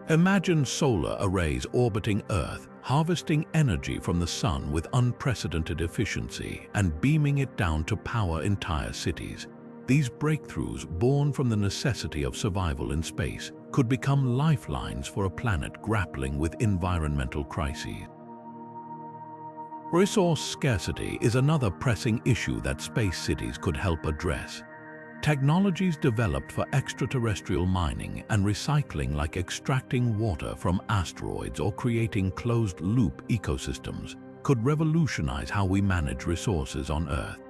Imagine solar arrays orbiting Earth, harvesting energy from the sun with unprecedented efficiency and beaming it down to power entire cities. These breakthroughs, born from the necessity of survival in space, could become lifelines for a planet grappling with environmental crises. Resource scarcity is another pressing issue that space cities could help address. Technologies developed for extraterrestrial mining and recycling, like extracting water from asteroids or creating closed-loop ecosystems, could revolutionize how we manage resources on Earth.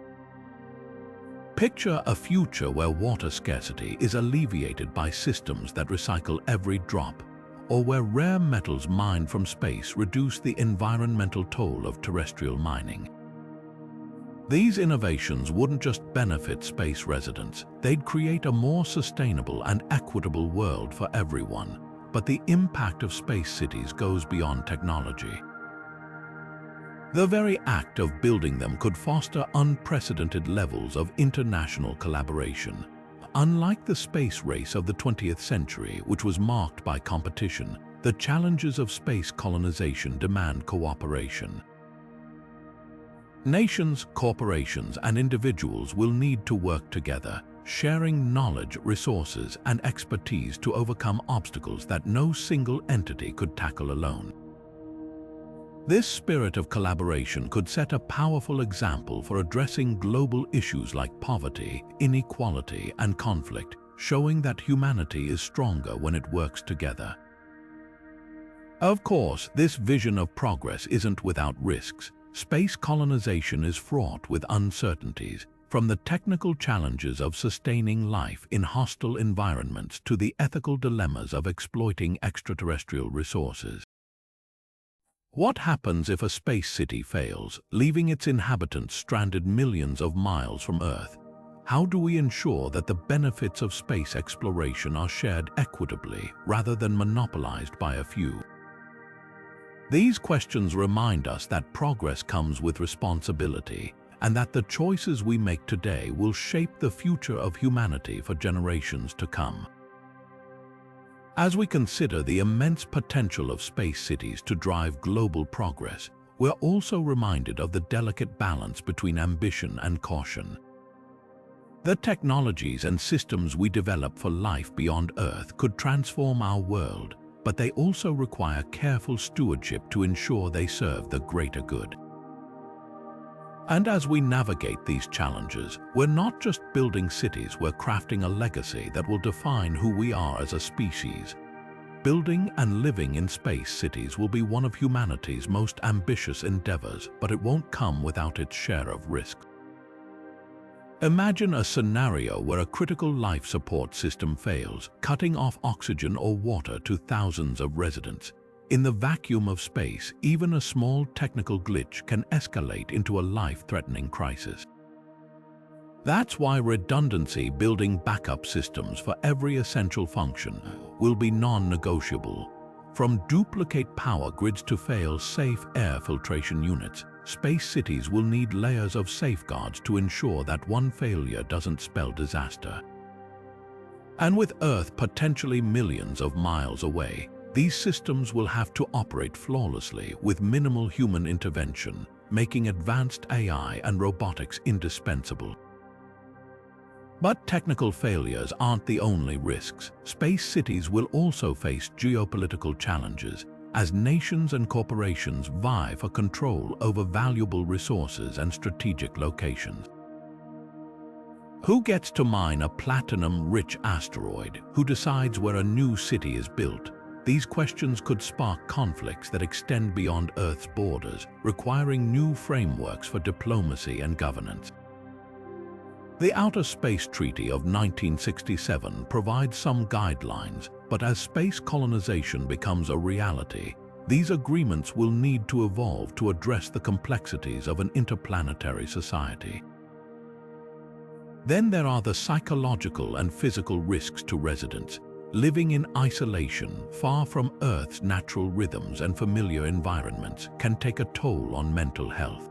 Picture a future where water scarcity is alleviated by systems that recycle every drop, or where rare metals mined from space reduce the environmental toll of terrestrial mining. These innovations wouldn't just benefit space residents, they'd create a more sustainable and equitable world for everyone. But the impact of space cities goes beyond technology. The very act of building them could foster unprecedented levels of international collaboration. Unlike the space race of the 20th century, which was marked by competition, the challenges of space colonization demand cooperation. Nations, corporations, and individuals will need to work together, sharing knowledge, resources, and expertise to overcome obstacles that no single entity could tackle alone. This spirit of collaboration could set a powerful example for addressing global issues like poverty, inequality, and conflict, showing that humanity is stronger when it works together. Of course, this vision of progress isn't without risks. Space colonization is fraught with uncertainties, from the technical challenges of sustaining life in hostile environments to the ethical dilemmas of exploiting extraterrestrial resources. What happens if a space city fails, leaving its inhabitants stranded millions of miles from Earth? How do we ensure that the benefits of space exploration are shared equitably rather than monopolized by a few? These questions remind us that progress comes with responsibility, and that the choices we make today will shape the future of humanity for generations to come. As we consider the immense potential of space cities to drive global progress, we're also reminded of the delicate balance between ambition and caution. The technologies and systems we develop for life beyond Earth could transform our world, but they also require careful stewardship to ensure they serve the greater good. And as we navigate these challenges, we're not just building cities, we're crafting a legacy that will define who we are as a species. Building and living in space cities will be one of humanity's most ambitious endeavors, but it won't come without its share of risk. Imagine a scenario where a critical life support system fails, cutting off oxygen or water to thousands of residents. In the vacuum of space, even a small technical glitch can escalate into a life-threatening crisis. That's why redundancy, building backup systems for every essential function, will be non-negotiable. From duplicate power grids to fail-safe air filtration units, space cities will need layers of safeguards to ensure that one failure doesn't spell disaster. And with Earth potentially millions of miles away, these systems will have to operate flawlessly with minimal human intervention, making advanced AI and robotics indispensable. But technical failures aren't the only risks. Space cities will also face geopolitical challenges, as nations and corporations vie for control over valuable resources and strategic locations. Who gets to mine a platinum-rich asteroid? Who decides where a new city is built? These questions could spark conflicts that extend beyond Earth's borders, requiring new frameworks for diplomacy and governance. The Outer Space Treaty of 1967 provides some guidelines, but as space colonization becomes a reality, these agreements will need to evolve to address the complexities of an interplanetary society. Then there are the psychological and physical risks to residents. Living in isolation, far from Earth's natural rhythms and familiar environments, can take a toll on mental health.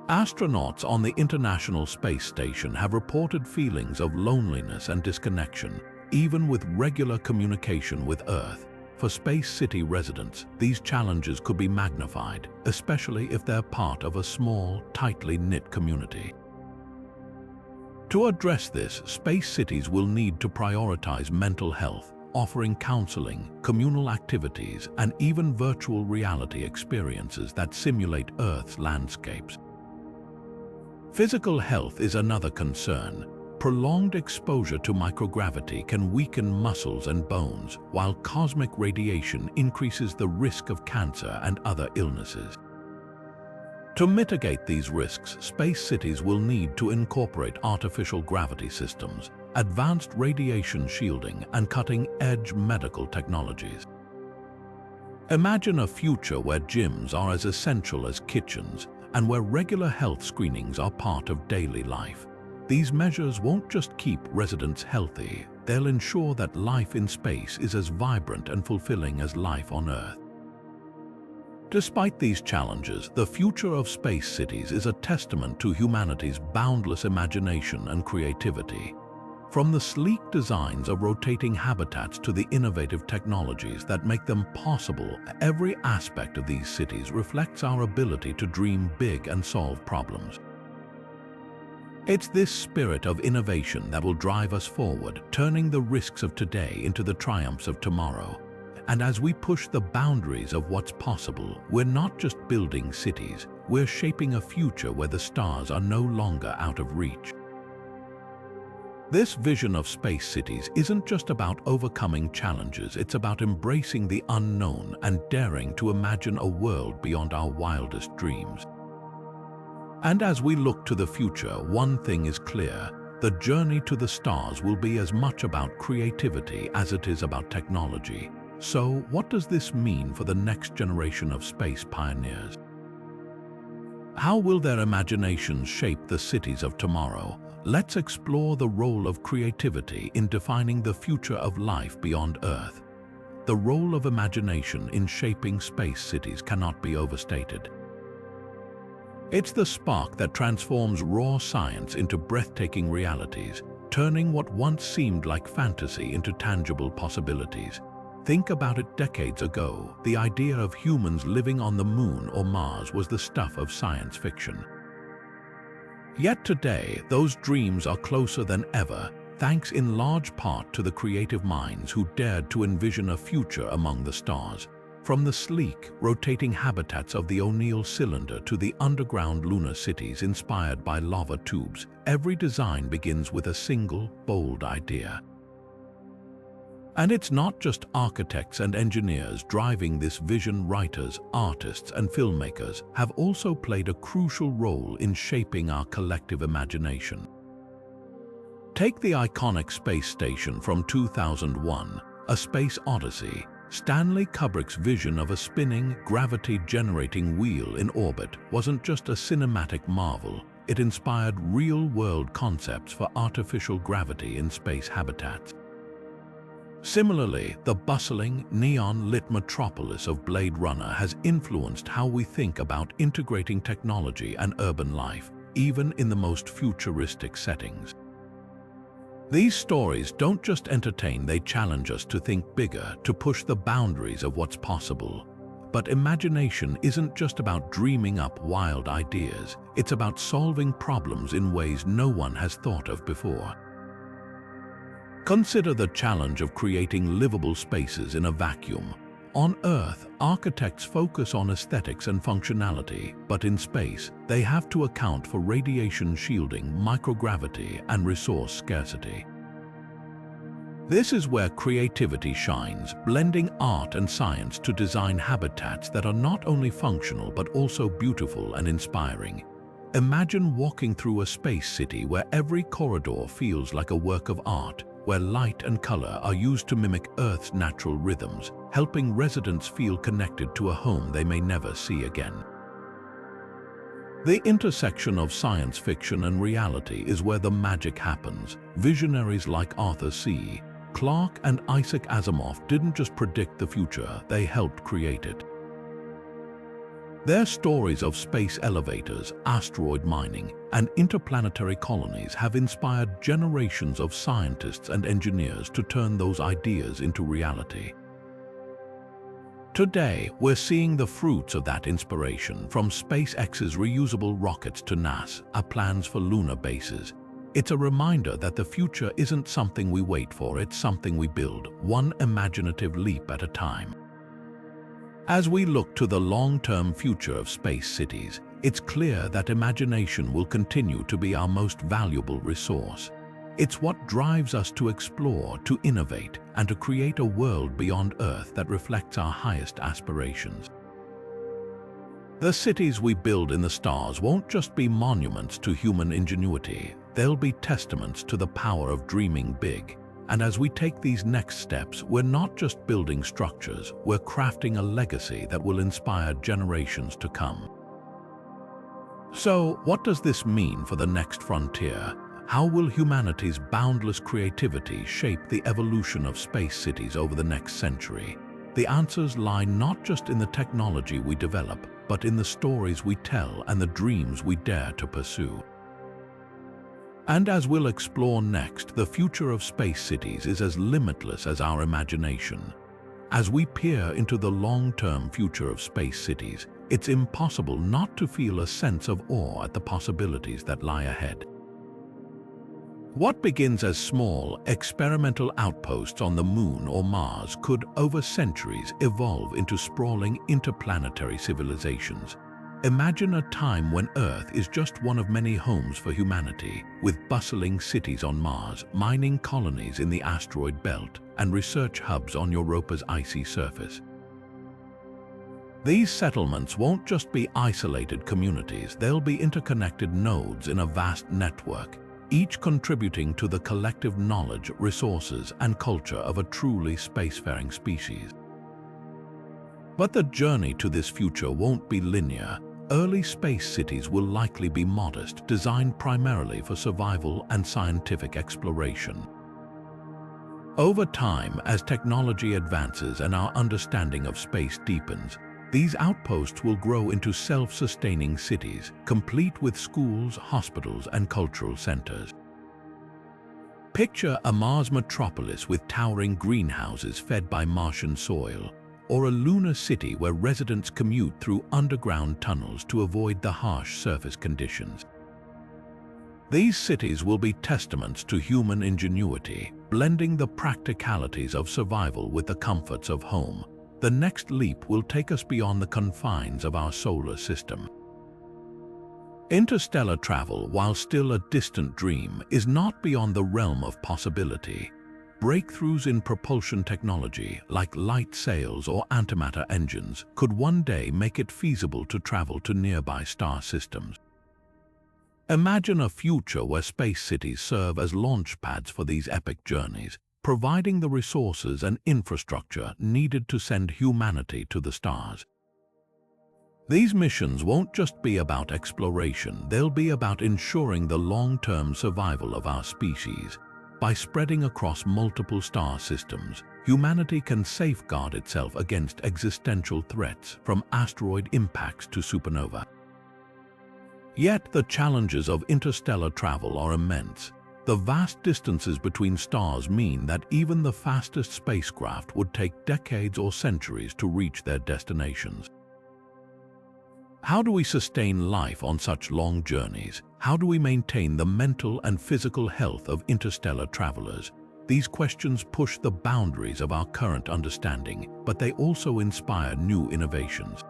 Astronauts on the International Space Station have reported feelings of loneliness and disconnection, even with regular communication with Earth. For space city residents, these challenges could be magnified, especially if they're part of a small, tightly knit community. To address this, space cities will need to prioritize mental health, offering counseling, communal activities, and even virtual reality experiences that simulate Earth's landscapes. Physical health is another concern. Prolonged exposure to microgravity can weaken muscles and bones, while cosmic radiation increases the risk of cancer and other illnesses. To mitigate these risks, space cities will need to incorporate artificial gravity systems, advanced radiation shielding, and cutting-edge medical technologies. Imagine a future where gyms are as essential as kitchens and where regular health screenings are part of daily life. These measures won't just keep residents healthy, they'll ensure that life in space is as vibrant and fulfilling as life on Earth. Despite these challenges, the future of space cities is a testament to humanity's boundless imagination and creativity. From the sleek designs of rotating habitats to the innovative technologies that make them possible, every aspect of these cities reflects our ability to dream big and solve problems. It's this spirit of innovation that will drive us forward, turning the risks of today into the triumphs of tomorrow. And as we push the boundaries of what's possible, we're not just building cities, we're shaping a future where the stars are no longer out of reach. This vision of space cities isn't just about overcoming challenges, it's about embracing the unknown and daring to imagine a world beyond our wildest dreams. And as we look to the future, one thing is clear: the journey to the stars will be as much about creativity as it is about technology. So, what does this mean for the next generation of space pioneers? How will their imaginations shape the cities of tomorrow? Let's explore the role of creativity in defining the future of life beyond Earth. The role of imagination in shaping space cities cannot be overstated. It's the spark that transforms raw science into breathtaking realities, turning what once seemed like fantasy into tangible possibilities. Think about it: decades ago, the idea of humans living on the Moon or Mars was the stuff of science fiction. Yet today, those dreams are closer than ever, thanks in large part to the creative minds who dared to envision a future among the stars. From the sleek, rotating habitats of the O'Neill cylinder to the underground lunar cities inspired by lava tubes, every design begins with a single, bold idea. And it's not just architects and engineers driving this vision. Writers, artists, and filmmakers have also played a crucial role in shaping our collective imagination. Take the iconic space station from 2001, A Space Odyssey. Stanley Kubrick's vision of a spinning, gravity-generating wheel in orbit wasn't just a cinematic marvel, it inspired real-world concepts for artificial gravity in space habitats. Similarly, the bustling, neon-lit metropolis of Blade Runner has influenced how we think about integrating technology and urban life, even in the most futuristic settings. These stories don't just entertain, they challenge us to think bigger, to push the boundaries of what's possible. But imagination isn't just about dreaming up wild ideas, it's about solving problems in ways no one has thought of before. Consider the challenge of creating livable spaces in a vacuum. On Earth, architects focus on aesthetics and functionality, but in space, they have to account for radiation shielding, microgravity, and resource scarcity. This is where creativity shines, blending art and science to design habitats that are not only functional but also beautiful and inspiring. Imagine walking through a space city where every corridor feels like a work of art, where light and color are used to mimic Earth's natural rhythms, helping residents feel connected to a home they may never see again. The intersection of science fiction and reality is where the magic happens. Visionaries like Arthur C. Clarke and Isaac Asimov didn't just predict the future, they helped create it. Their stories of space elevators, asteroid mining, and interplanetary colonies have inspired generations of scientists and engineers to turn those ideas into reality. Today, we're seeing the fruits of that inspiration, from SpaceX's reusable rockets to NASA's plans for lunar bases. It's a reminder that the future isn't something we wait for, it's something we build, one imaginative leap at a time. As we look to the long-term future of space cities, it's clear that imagination will continue to be our most valuable resource. It's what drives us to explore, to innovate, and to create a world beyond Earth that reflects our highest aspirations. The cities we build in the stars won't just be monuments to human ingenuity, they'll be testaments to the power of dreaming big. And as we take these next steps, we're not just building structures, we're crafting a legacy that will inspire generations to come. So, what does this mean for the next frontier? How will humanity's boundless creativity shape the evolution of space cities over the next century? The answers lie not just in the technology we develop, but in the stories we tell and the dreams we dare to pursue. And as we'll explore next, the future of space cities is as limitless as our imagination. As we peer into the long-term future of space cities, it's impossible not to feel a sense of awe at the possibilities that lie ahead. What begins as small, experimental outposts on the Moon or Mars could, over centuries, evolve into sprawling interplanetary civilizations. Imagine a time when Earth is just one of many homes for humanity, with bustling cities on Mars, mining colonies in the asteroid belt, and research hubs on Europa's icy surface. These settlements won't just be isolated communities, they'll be interconnected nodes in a vast network, each contributing to the collective knowledge, resources, and culture of a truly spacefaring species. But the journey to this future won't be linear. Early space cities will likely be modest, designed primarily for survival and scientific exploration. Over time, as technology advances and our understanding of space deepens, these outposts will grow into self-sustaining cities, complete with schools, hospitals, and cultural centers. Picture a Mars metropolis with towering greenhouses fed by Martian soil, or a lunar city where residents commute through underground tunnels to avoid the harsh surface conditions. These cities will be testaments to human ingenuity, blending the practicalities of survival with the comforts of home. The next leap will take us beyond the confines of our solar system. Interstellar travel, while still a distant dream, is not beyond the realm of possibility. Breakthroughs in propulsion technology, like light sails or antimatter engines, could one day make it feasible to travel to nearby star systems. Imagine a future where space cities serve as launch pads for these epic journeys, providing the resources and infrastructure needed to send humanity to the stars. These missions won't just be about exploration, they'll be about ensuring the long-term survival of our species. By spreading across multiple star systems, humanity can safeguard itself against existential threats, from asteroid impacts to supernova. Yet the challenges of interstellar travel are immense. The vast distances between stars mean that even the fastest spacecraft would take decades or centuries to reach their destinations. How do we sustain life on such long journeys? How do we maintain the mental and physical health of interstellar travelers? These questions push the boundaries of our current understanding, but they also inspire new innovations.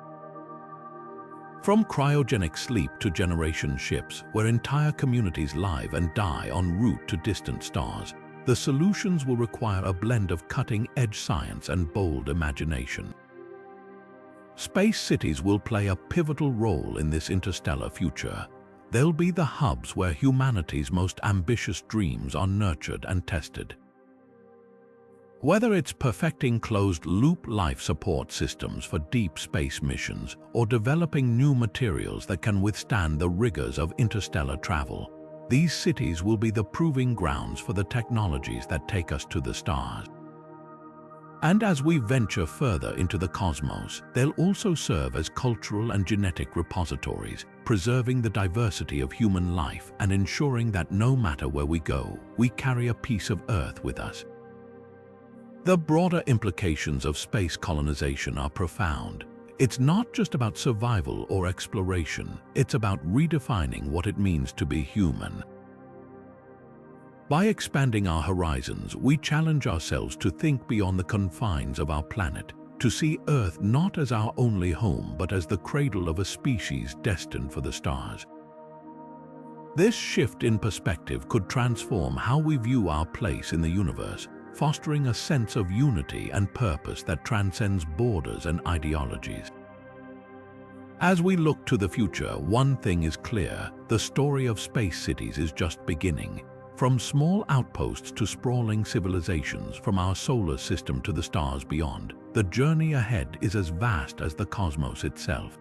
From cryogenic sleep to generation ships, where entire communities live and die en route to distant stars, the solutions will require a blend of cutting-edge science and bold imagination. Space cities will play a pivotal role in this interstellar future. They'll be the hubs where humanity's most ambitious dreams are nurtured and tested. Whether it's perfecting closed-loop life support systems for deep space missions or developing new materials that can withstand the rigors of interstellar travel, these cities will be the proving grounds for the technologies that take us to the stars. And as we venture further into the cosmos, they'll also serve as cultural and genetic repositories, preserving the diversity of human life and ensuring that no matter where we go, we carry a piece of Earth with us. The broader implications of space colonization are profound. It's not just about survival or exploration, it's about redefining what it means to be human. By expanding our horizons, we challenge ourselves to think beyond the confines of our planet, to see Earth not as our only home but as the cradle of a species destined for the stars. This shift in perspective could transform how we view our place in the universe, fostering a sense of unity and purpose that transcends borders and ideologies. As we look to the future, one thing is clear: the story of space cities is just beginning. From small outposts to sprawling civilizations, from our solar system to the stars beyond, the journey ahead is as vast as the cosmos itself.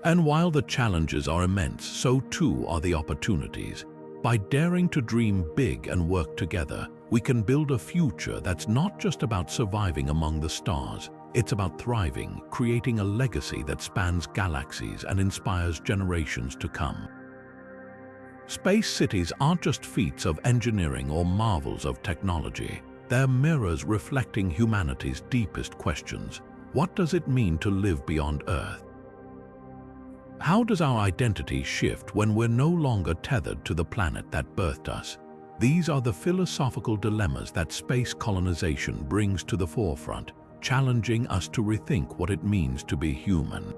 And while the challenges are immense, so too are the opportunities. By daring to dream big and work together, we can build a future that's not just about surviving among the stars. It's about thriving, creating a legacy that spans galaxies and inspires generations to come. Space cities aren't just feats of engineering or marvels of technology. They're mirrors reflecting humanity's deepest questions. What does it mean to live beyond Earth? How does our identity shift when we're no longer tethered to the planet that birthed us? These are the philosophical dilemmas that space colonization brings to the forefront, challenging us to rethink what it means to be human.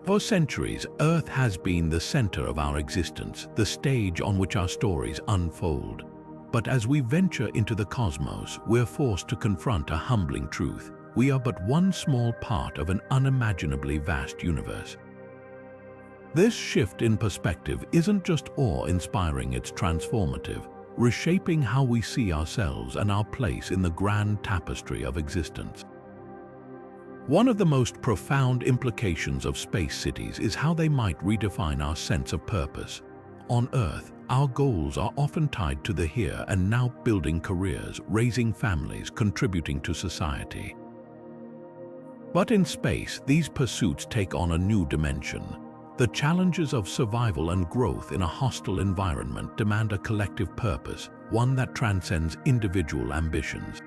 For centuries, Earth has been the center of our existence, the stage on which our stories unfold. But as we venture into the cosmos, we're forced to confront a humbling truth: we are but one small part of an unimaginably vast universe. This shift in perspective isn't just awe-inspiring, it's transformative, reshaping how we see ourselves and our place in the grand tapestry of existence. One of the most profound implications of space cities is how they might redefine our sense of purpose. On Earth, our goals are often tied to the here and now, building careers, raising families, contributing to society. But in space, these pursuits take on a new dimension. The challenges of survival and growth in a hostile environment demand a collective purpose, one that transcends individual ambitions.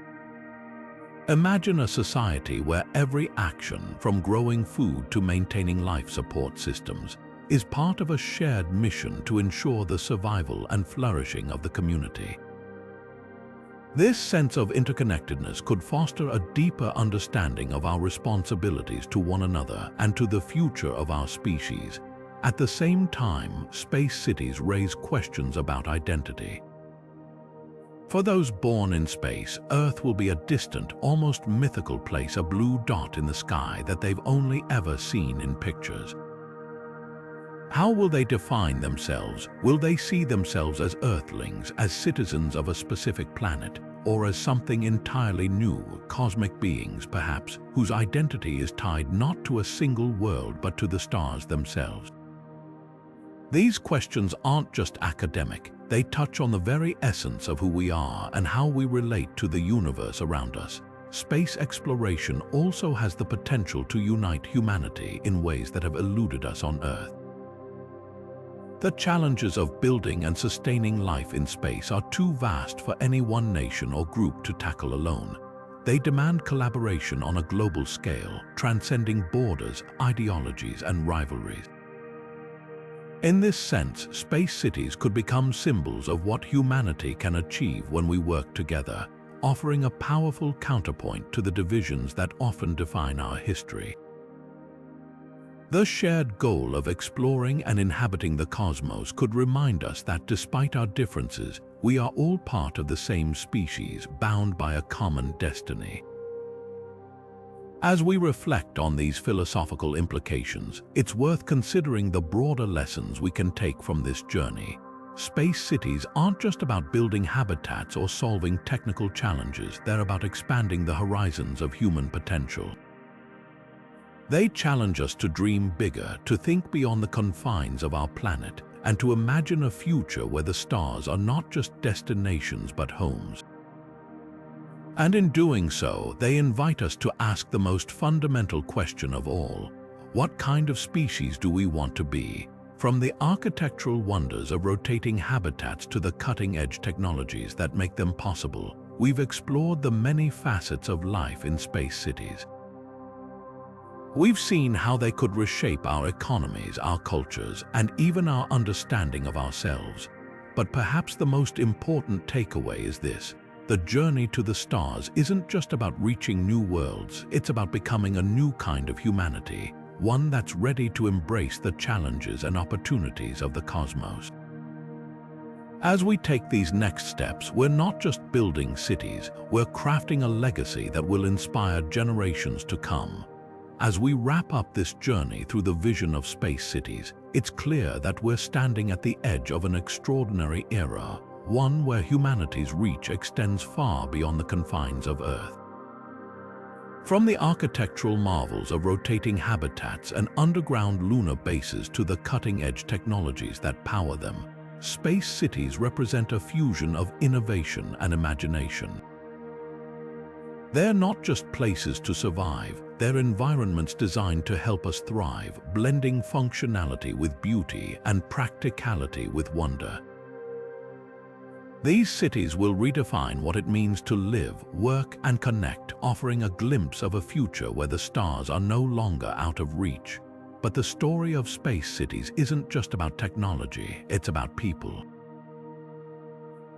Imagine a society where every action, from growing food to maintaining life support systems, is part of a shared mission to ensure the survival and flourishing of the community. This sense of interconnectedness could foster a deeper understanding of our responsibilities to one another and to the future of our species. At the same time, space cities raise questions about identity. For those born in space, Earth will be a distant, almost mythical place, a blue dot in the sky that they've only ever seen in pictures. How will they define themselves? Will they see themselves as Earthlings, as citizens of a specific planet, or as something entirely new, cosmic beings perhaps, whose identity is tied not to a single world but to the stars themselves? These questions aren't just academic, they touch on the very essence of who we are and how we relate to the universe around us. Space exploration also has the potential to unite humanity in ways that have eluded us on Earth. The challenges of building and sustaining life in space are too vast for any one nation or group to tackle alone. They demand collaboration on a global scale, transcending borders, ideologies, and rivalries. In this sense, space cities could become symbols of what humanity can achieve when we work together, offering a powerful counterpoint to the divisions that often define our history. The shared goal of exploring and inhabiting the cosmos could remind us that despite our differences, we are all part of the same species, bound by a common destiny. As we reflect on these philosophical implications, it's worth considering the broader lessons we can take from this journey. Space cities aren't just about building habitats or solving technical challenges, they're about expanding the horizons of human potential. They challenge us to dream bigger, to think beyond the confines of our planet, and to imagine a future where the stars are not just destinations but homes. And in doing so, they invite us to ask the most fundamental question of all: what kind of species do we want to be? From the architectural wonders of rotating habitats to the cutting-edge technologies that make them possible, we've explored the many facets of life in space cities. We've seen how they could reshape our economies, our cultures, and even our understanding of ourselves. But perhaps the most important takeaway is this: the journey to the stars isn't just about reaching new worlds, it's about becoming a new kind of humanity, one that's ready to embrace the challenges and opportunities of the cosmos. As we take these next steps, we're not just building cities, we're crafting a legacy that will inspire generations to come. As we wrap up this journey through the vision of space cities, it's clear that we're standing at the edge of an extraordinary era, one where humanity's reach extends far beyond the confines of Earth. From the architectural marvels of rotating habitats and underground lunar bases to the cutting-edge technologies that power them, space cities represent a fusion of innovation and imagination. They're not just places to survive, they're environments designed to help us thrive, blending functionality with beauty and practicality with wonder. These cities will redefine what it means to live, work, and connect, offering a glimpse of a future where the stars are no longer out of reach. But the story of space cities isn't just about technology, it's about people.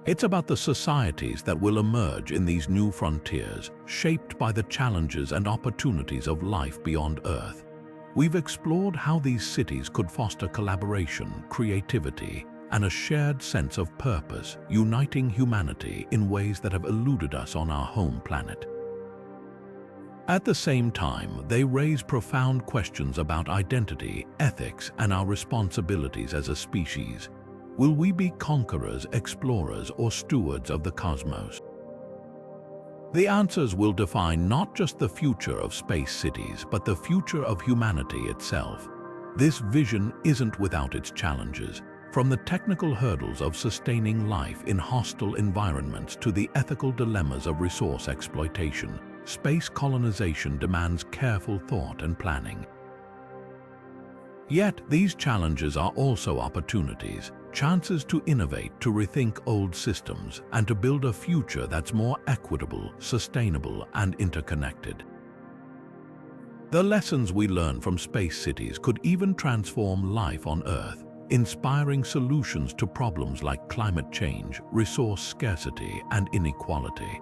It's about the societies that will emerge in these new frontiers, shaped by the challenges and opportunities of life beyond Earth. We've explored how these cities could foster collaboration, creativity, and a shared sense of purpose, uniting humanity in ways that have eluded us on our home planet. At the same time, they raise profound questions about identity, ethics, and our responsibilities as a species. Will we be conquerors, explorers, or stewards of the cosmos? The answers will define not just the future of space cities, but the future of humanity itself. This vision isn't without its challenges. From the technical hurdles of sustaining life in hostile environments to the ethical dilemmas of resource exploitation, space colonization demands careful thought and planning. Yet, these challenges are also opportunities, chances to innovate, to rethink old systems, and to build a future that's more equitable, sustainable, and interconnected. The lessons we learn from space cities could even transform life on Earth, inspiring solutions to problems like climate change, resource scarcity, and inequality.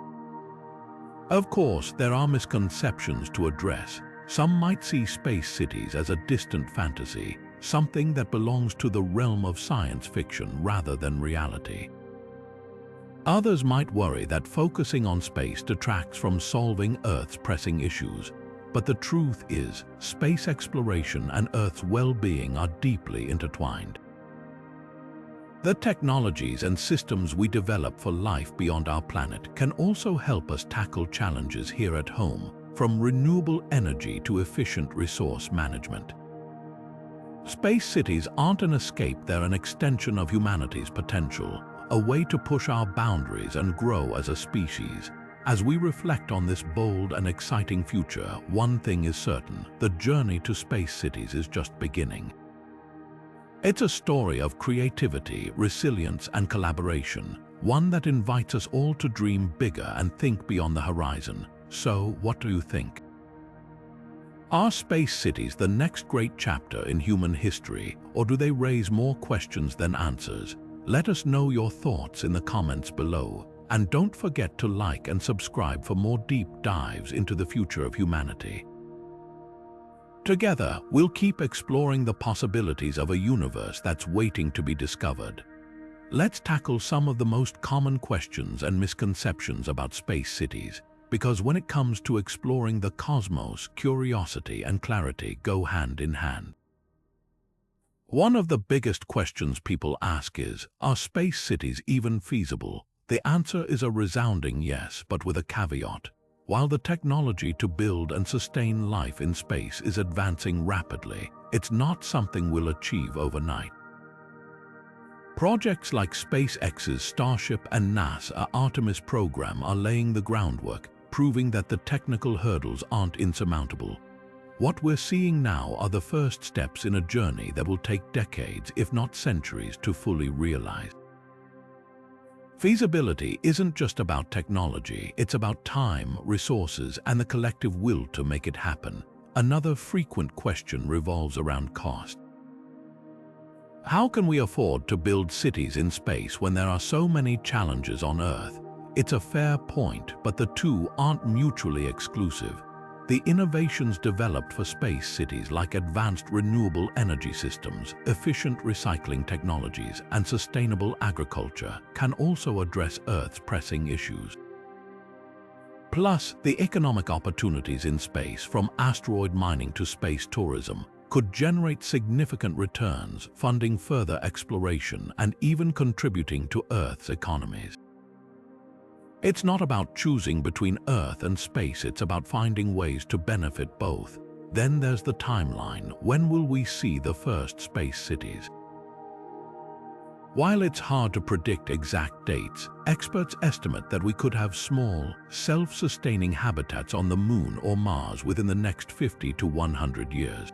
Of course, there are misconceptions to address. Some might see space cities as a distant fantasy, something that belongs to the realm of science fiction rather than reality. Others might worry that focusing on space detracts from solving Earth's pressing issues. But the truth is, space exploration and Earth's well-being are deeply intertwined. The technologies and systems we develop for life beyond our planet can also help us tackle challenges here at home, from renewable energy to efficient resource management. Space cities aren't an escape, they're an extension of humanity's potential, a way to push our boundaries and grow as a species. As we reflect on this bold and exciting future, one thing is certain: the journey to space cities is just beginning. It's a story of creativity, resilience, and collaboration, one that invites us all to dream bigger and think beyond the horizon. So, what do you think? Are space cities the next great chapter in human history, or do they raise more questions than answers? Let us know your thoughts in the comments below. And don't forget to like and subscribe for more deep dives into the future of humanity. Together, we'll keep exploring the possibilities of a universe that's waiting to be discovered. Let's tackle some of the most common questions and misconceptions about space cities, because when it comes to exploring the cosmos, curiosity and clarity go hand in hand. One of the biggest questions people ask is, are space cities even feasible? The answer is a resounding yes, but with a caveat. While the technology to build and sustain life in space is advancing rapidly, it's not something we'll achieve overnight. Projects like SpaceX's Starship and NASA's Artemis program are laying the groundwork, proving that the technical hurdles aren't insurmountable. What we're seeing now are the first steps in a journey that will take decades, if not centuries, to fully realize. Feasibility isn't just about technology, it's about time, resources, and the collective will to make it happen. Another frequent question revolves around cost. How can we afford to build cities in space when there are so many challenges on Earth? It's a fair point, but the two aren't mutually exclusive. The innovations developed for space cities like advanced renewable energy systems, efficient recycling technologies, and sustainable agriculture can also address Earth's pressing issues. Plus, the economic opportunities in space, from asteroid mining to space tourism, could generate significant returns, funding further exploration and even contributing to Earth's economies. It's not about choosing between Earth and space, it's about finding ways to benefit both. Then there's the timeline. When will we see the first space cities? While it's hard to predict exact dates, experts estimate that we could have small, self-sustaining habitats on the Moon or Mars within the next 50 to 100 years.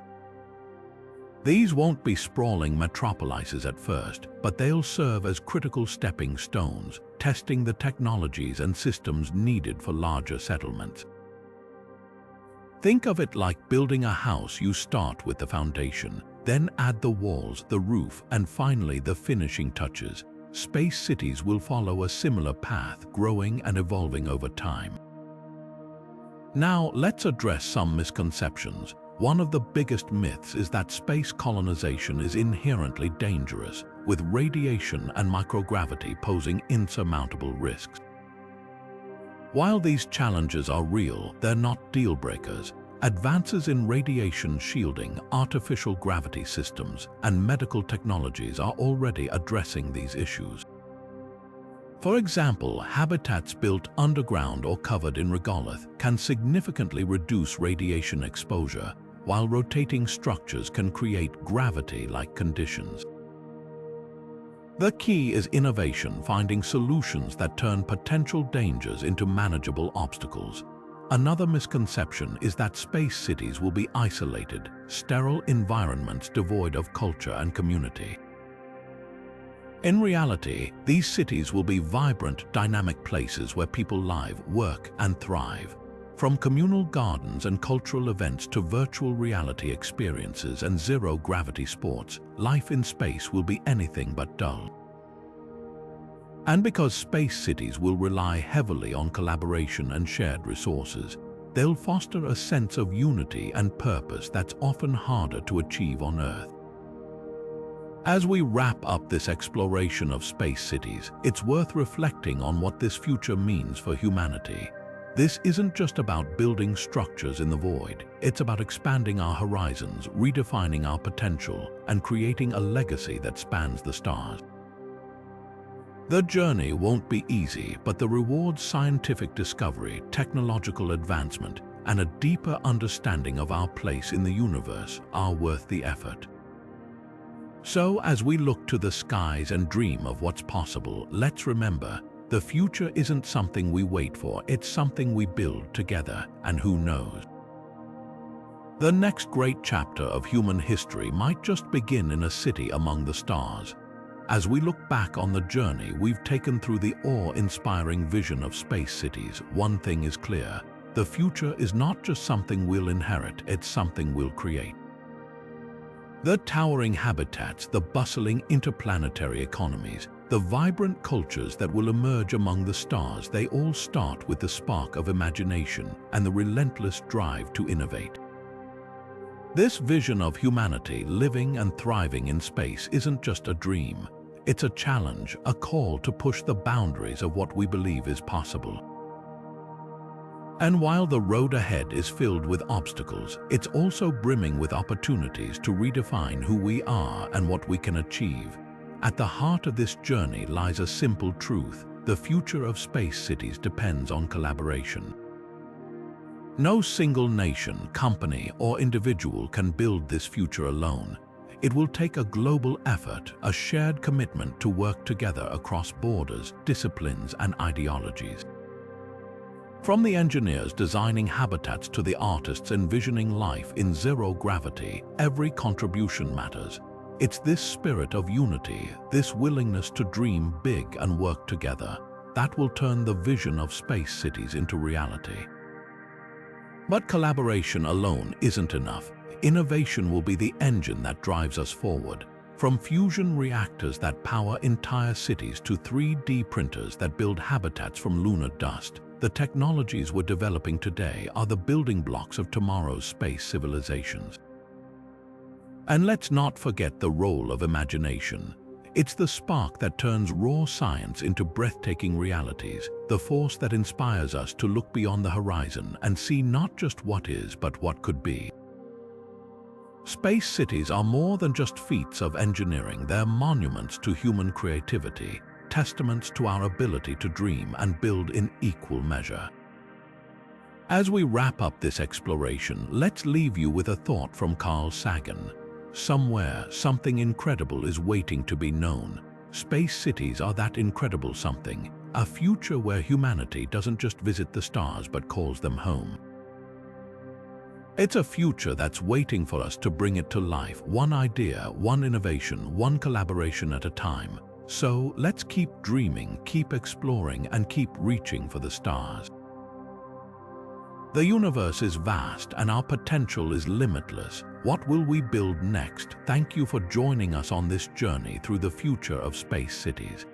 These won't be sprawling metropolises at first, but they'll serve as critical stepping stones, testing the technologies and systems needed for larger settlements. Think of it like building a house. You start with the foundation, then add the walls, the roof, and finally the finishing touches. Space cities will follow a similar path, growing and evolving over time. Now, let's address some misconceptions. One of the biggest myths is that space colonization is inherently dangerous, with radiation and microgravity posing insurmountable risks. While these challenges are real, they're not deal breakers. Advances in radiation shielding, artificial gravity systems, and medical technologies are already addressing these issues. For example, habitats built underground or covered in regolith can significantly reduce radiation exposure, while rotating structures can create gravity-like conditions. The key is innovation, finding solutions that turn potential dangers into manageable obstacles. Another misconception is that space cities will be isolated, sterile environments devoid of culture and community. In reality, these cities will be vibrant, dynamic places where people live, work, and thrive. From communal gardens and cultural events to virtual reality experiences and zero-gravity sports, life in space will be anything but dull. And because space cities will rely heavily on collaboration and shared resources, they'll foster a sense of unity and purpose that's often harder to achieve on Earth. As we wrap up this exploration of space cities, it's worth reflecting on what this future means for humanity. This isn't just about building structures in the void. It's about expanding our horizons, redefining our potential, and creating a legacy that spans the stars. The journey won't be easy, but the rewards, scientific discovery, technological advancement, and a deeper understanding of our place in the universe are worth the effort. So, as we look to the skies and dream of what's possible, let's remember, the future isn't something we wait for, it's something we build together, and who knows? The next great chapter of human history might just begin in a city among the stars. As we look back on the journey we've taken through the awe-inspiring vision of space cities, one thing is clear: the future is not just something we'll inherit, it's something we'll create. The towering habitats, the bustling interplanetary economies, the vibrant cultures that will emerge among the stars, they all start with the spark of imagination and the relentless drive to innovate. This vision of humanity living and thriving in space isn't just a dream. It's a challenge, a call to push the boundaries of what we believe is possible. And while the road ahead is filled with obstacles, it's also brimming with opportunities to redefine who we are and what we can achieve. At the heart of this journey lies a simple truth: the future of space cities depends on collaboration. No single nation, company, or individual can build this future alone. It will take a global effort, a shared commitment to work together across borders, disciplines, and ideologies. From the engineers designing habitats to the artists envisioning life in zero gravity, every contribution matters. It's this spirit of unity, this willingness to dream big and work together, that will turn the vision of space cities into reality. But collaboration alone isn't enough. Innovation will be the engine that drives us forward. From fusion reactors that power entire cities to 3D printers that build habitats from lunar dust, The technologies we're developing today are the building blocks of tomorrow's space civilizations. And let's not forget the role of imagination. It's the spark that turns raw science into breathtaking realities, the force that inspires us to look beyond the horizon and see not just what is, but what could be. Space cities are more than just feats of engineering. They're monuments to human creativity, testaments to our ability to dream and build in equal measure. As we wrap up this exploration, let's leave you with a thought from Carl Sagan. Somewhere, something incredible is waiting to be known. Space cities are that incredible something, a future where humanity doesn't just visit the stars but calls them home. It's a future that's waiting for us to bring it to life, one idea, one innovation, one collaboration at a time. So let's keep dreaming, keep exploring, and keep reaching for the stars. The universe is vast and our potential is limitless. What will we build next? Thank you for joining us on this journey through the future of space cities.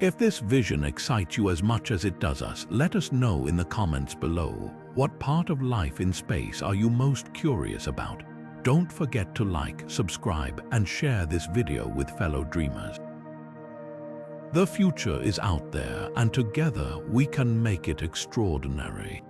If this vision excites you as much as it does us, let us know in the comments below. What part of life in space are you most curious about? Don't forget to like, subscribe, and share this video with fellow dreamers. The future is out there, and together we can make it extraordinary.